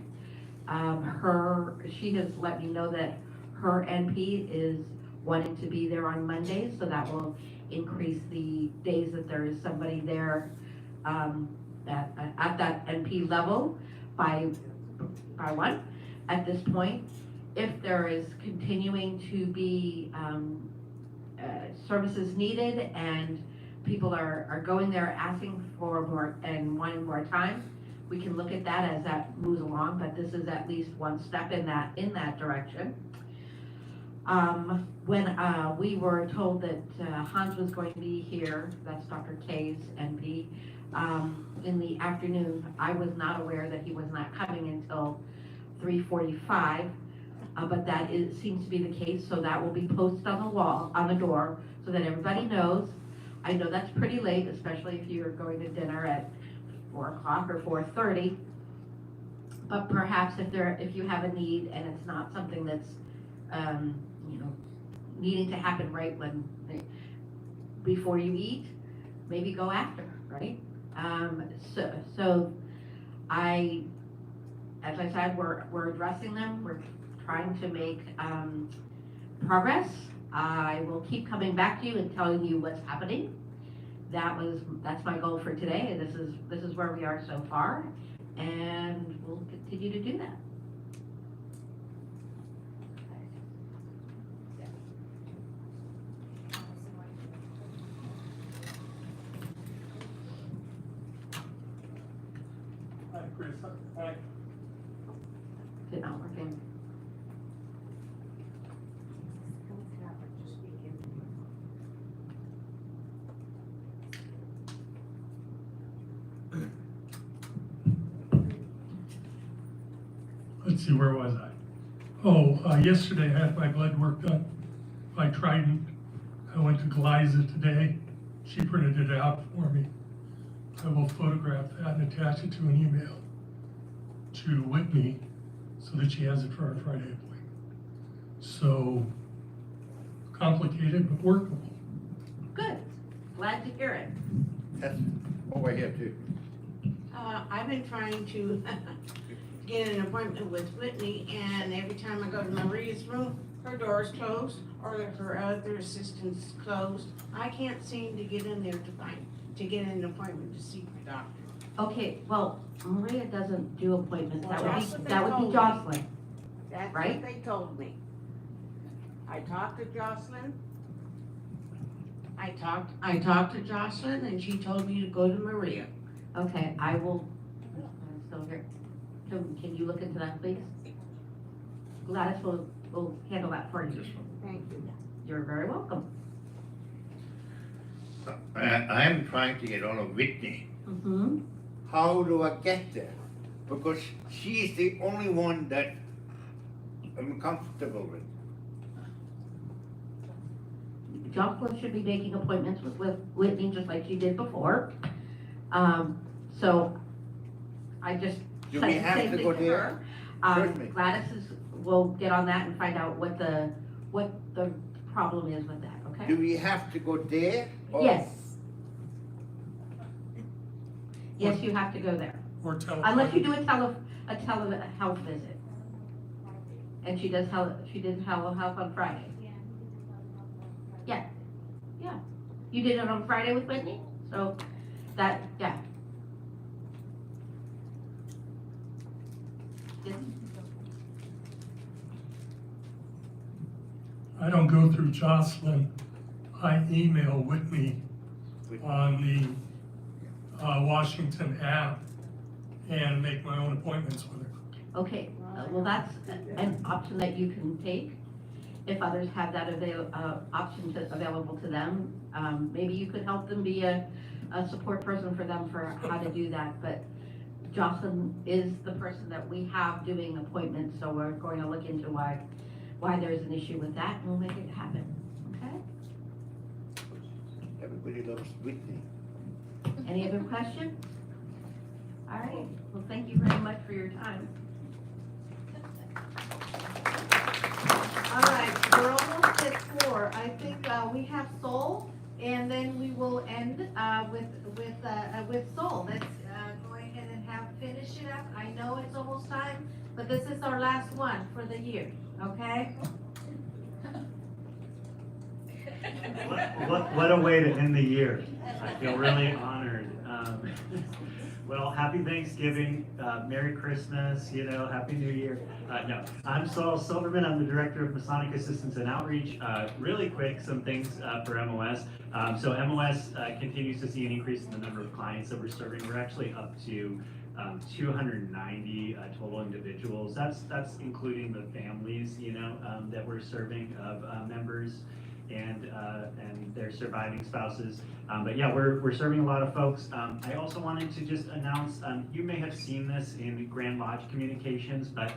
She has let me know that her NP is wanting to be there on Mondays, so that will increase the days that there is somebody there at that NP level by one at this point. If there is continuing to be services needed and people are going there asking for more and wanting more time, we can look at that as that moves along, but this is at least one step in that direction. When we were told that Hans was going to be here, that's Dr. K's NP, in the afternoon, I was not aware that he was not coming until 3:45, but that seems to be the case, so that will be posted on the wall, on the door, so that everybody knows. I know that's pretty late, especially if you're going to dinner at 4 o'clock or 4:30, but perhaps if you have a need and it's not something that's needing to happen right before you eat, maybe go after, right? So as I said, we're addressing them. We're trying to make progress. I will keep coming back to you and telling you what's happening. That's my goal for today. This is where we are so far, and we'll continue to do that. Hi, Chris. Hi. Is it not working? Let's see, where was I? Yesterday I had my blood work done by Trident. I went to Geliza today. She printed it out for me. I will photograph that and attach it to an email to Whitney so that she has it for our Friday appointment. So, complicated but workable. Good. Glad to hear it. That's what we have to. I've been trying to get an appointment with Whitney, and every time I go to Maria's room, her door's closed, or her other assistant's closed. I can't seem to get in there to get an appointment to see my doctor. Okay, well, Maria doesn't do appointments, Well, that that's would what be, they that would told be me. Jocelyn. That's Right? what they told me. I talked to Jocelyn. I talked to Jocelyn, and she told me to go to Maria. Okay, I will, I'm still here. Can you look into that, please? Gladys will handle that for you. Thank you. You're very welcome. I'm trying to get on a Whitney. Mm-hmm. How do I get there? Because she's the only one that I'm comfortable with. Jocelyn should be making appointments with Whitney just like she did before. So I just Do said we the have same to thing go to there? her. Certainly. Gladys will get on that and find out what the problem is with that, okay? Do we have to go there? Or- Yes. Yes, you have to go there. Or tell. Unless you do a telehealth visit. And she did telehealth on Friday. Yeah, yeah. You did it on Friday with Whitney, so that, yeah. I don't go through Jocelyn. I email Whitney on the Washington app and make my own appointments with her. Okay, well, that's an option that you can take. If others have that option available to them, maybe you could help them be a support person for them for how to do that. But Jocelyn is the person that we have doing appointments, so we're going to look into why there's an issue with that, and we'll make it happen, okay? Everybody loves Whitney. Any other questions? All right, well, thank you very much for your time. All right, we're almost at 4. I think we have Soul, and then we will end with Soul. Let's go ahead and finish it up. I know it's almost time, but this is our last one for the year, okay? What a way to end the year. I feel really honored. Well, happy Thanksgiving, Merry Christmas, Happy New Year. No, I'm Saul Silverman. I'm the Director of Masonic Assistance and Outreach. Really quick, some things for MOS. So MOS continues to see an increase in the number of clients that we're serving. We're actually up to 290 total individuals. That's including the families, that we're serving of members and their surviving spouses. But yeah, we're serving a lot of folks. I also wanted to just announce, you may have seen this in Grand Lodge Communications, but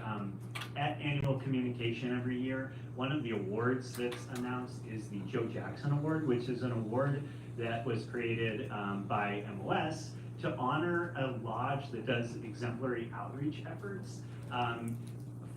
at annual communication every year, one of the awards that's announced is the Joe Jackson Award, which is an award that was created by MOS to honor a lodge that does exemplary outreach efforts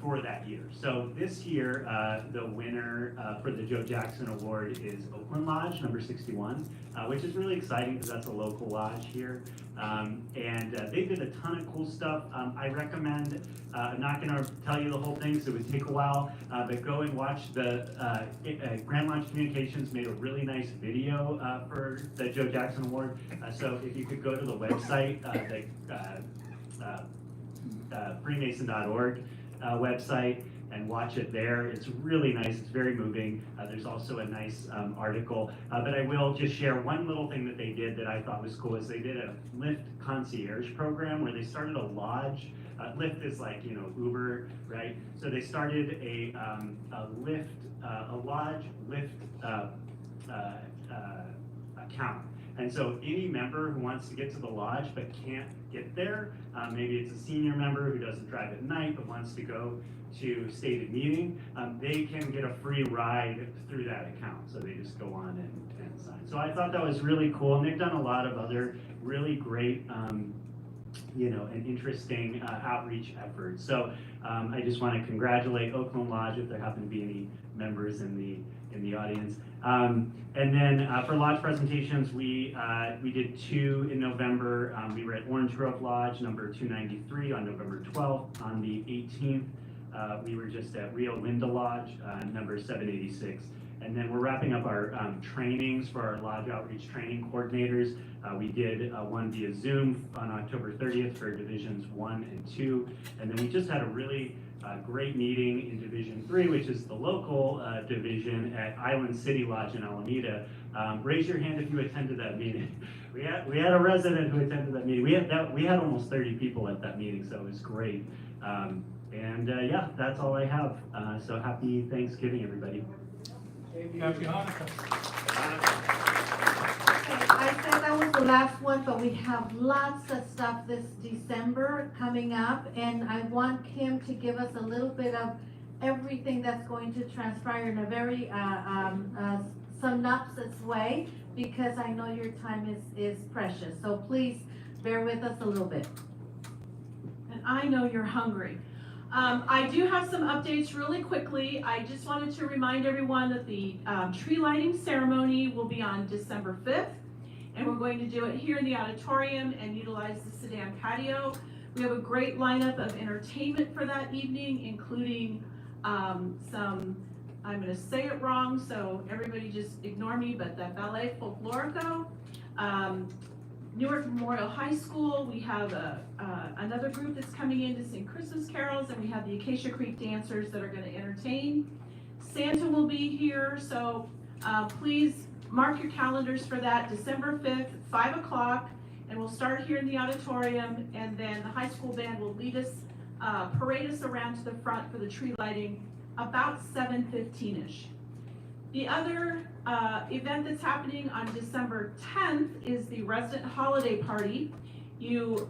for that year. So this year, the winner for the Joe Jackson Award is Oakland Lodge, number 61, which is really exciting because that's a local lodge here. And they did a ton of cool stuff. I recommend, I'm not gonna tell you the whole thing, so it would take a while, but go and watch the, Grand Lodge Communications made a really nice video for the Joe Jackson Award. So if you could go to the website, freemason.org, website and watch it there. It's really nice. It's very moving. There's also a nice article. But I will just share one little thing that they did that I thought was cool is they did a Lyft concierge program where they started a lodge. Lyft is like, Uber, right? So they started a lodge Lyft account. And so any member who wants to get to the lodge but can't get there, maybe it's a senior member who doesn't drive at night but wants to go to stated meeting, they can get a free ride through that account. So they just go on and sign. So I thought that was really cool. And they've done a lot of other really great an interesting outreach effort. So I just want to congratulate Oakland Lodge if there happen to be any members in the audience. And then for lodge presentations, we did 2 in November. We were at Orange Grove Lodge, number 293 on November 12th. On the 18th, we were just at Rio Linda Lodge, number 786. And then we're wrapping up our trainings for our lodge outreach training coordinators. We did one via Zoom on October 30th for divisions 1 and 2. And then we just had a really great meeting in Division 3, which is the local division at Island City Lodge in Alameda. Raise your hand if you attended that meeting. We had a resident who attended that meeting. We had almost 30 people at that meeting, so it was great. Yeah, that's all I have. So happy Thanksgiving, everybody. Happy Hanukkah. I said that was the last one, but we have lots of stuff this December coming up, and I want Kim to give us a little bit of everything that's going to transpire in a very synopsis way, because I know your time is precious. So please bear with us a little bit. And I know you're hungry. I do have some updates really quickly. I just wanted to remind everyone that the tree lighting ceremony will be on December 5th, and we're going to do it here in the auditorium and utilize the sedan patio. We have a great lineup of entertainment for that evening, including some, I'm going to say it wrong, so everybody just ignore me, but the Ballet Folklorico. Newark Memorial High School, we have another group that's coming in to sing Christmas carols, and we have the Acacia Creek Dancers that are going to entertain. Santa will be here, so please mark your calendars for that, December 5th, 5 o'clock, and we'll start here in the auditorium, and then the high school band will lead us, parade us around to the front for the tree lighting about 7:15-ish. The other event that's happening on December 10th is the resident holiday party.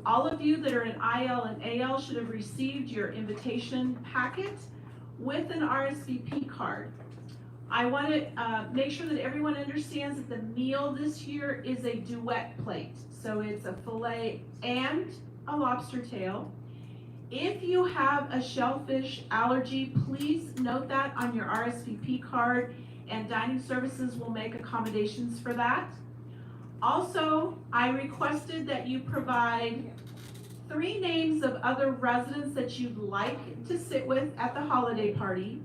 All of you that are in IL and AL should have received your invitation packet with an RSVP card. I want to make sure that everyone understands that the meal this year is a duet plate. So it's a filet and a lobster tail. If you have a shellfish allergy, please note that on your RSVP card, and dining services will make accommodations for that. Also, I requested that you provide 3 names of other residents that you'd like to sit with at the holiday party.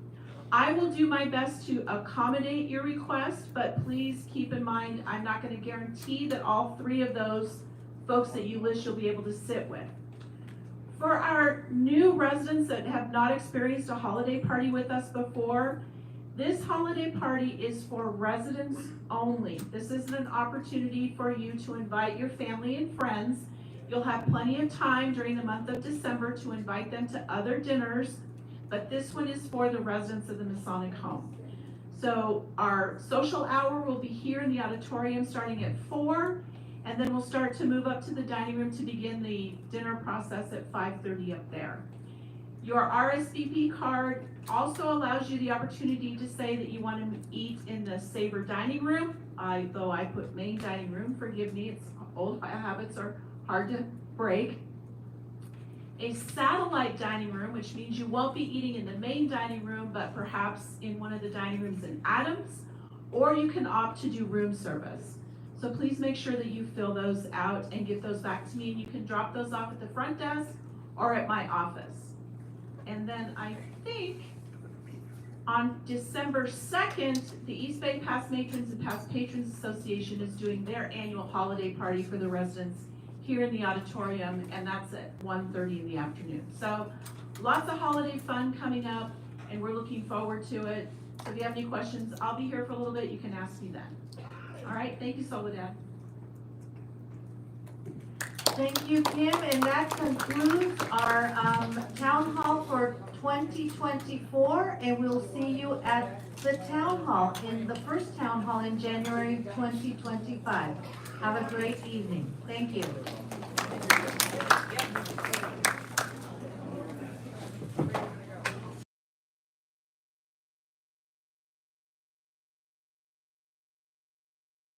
I will do my best to accommodate your request, but please keep in mind, I'm not going to guarantee that all 3 of those folks that you list you'll be able to sit with. For our new residents that have not experienced a holiday party with us before, this holiday party is for residents only. This isn't an opportunity for you to invite your family and friends. You'll have plenty of time during the month of December to invite them to other dinners, but this one is for the residents of the Masonic home. So our social hour will be here in the auditorium starting at 4, and then we'll start to move up to the dining room to begin the dinner process at 5:30 up there. Your RSVP card also allows you the opportunity to say that you want to eat in the Savor dining room. Though I put main dining room, forgive me, it's old habits are hard to break. A satellite dining room, which means you won't be eating in the main dining room, but perhaps in one of the dining rooms in Adams, or you can opt to do room service. So please make sure that you fill those out and get those back to me, and you can drop those off at the front desk or at my office. And then I think on December 2nd, the East Bay Past Matrons and Past Patrons Association is doing their annual holiday party for the residents here in the auditorium, and that's at 1:30 in the afternoon. So lots of holiday fun coming up, and we're looking forward to it. So if you have any questions, I'll be here for a little bit. You can ask me then. All right, thank you, Soledad. Thank you, Kim, and that concludes our town hall for 2024, and we'll see you at the town hall, in the first town hall in January 2025. Have a great evening. Thank you.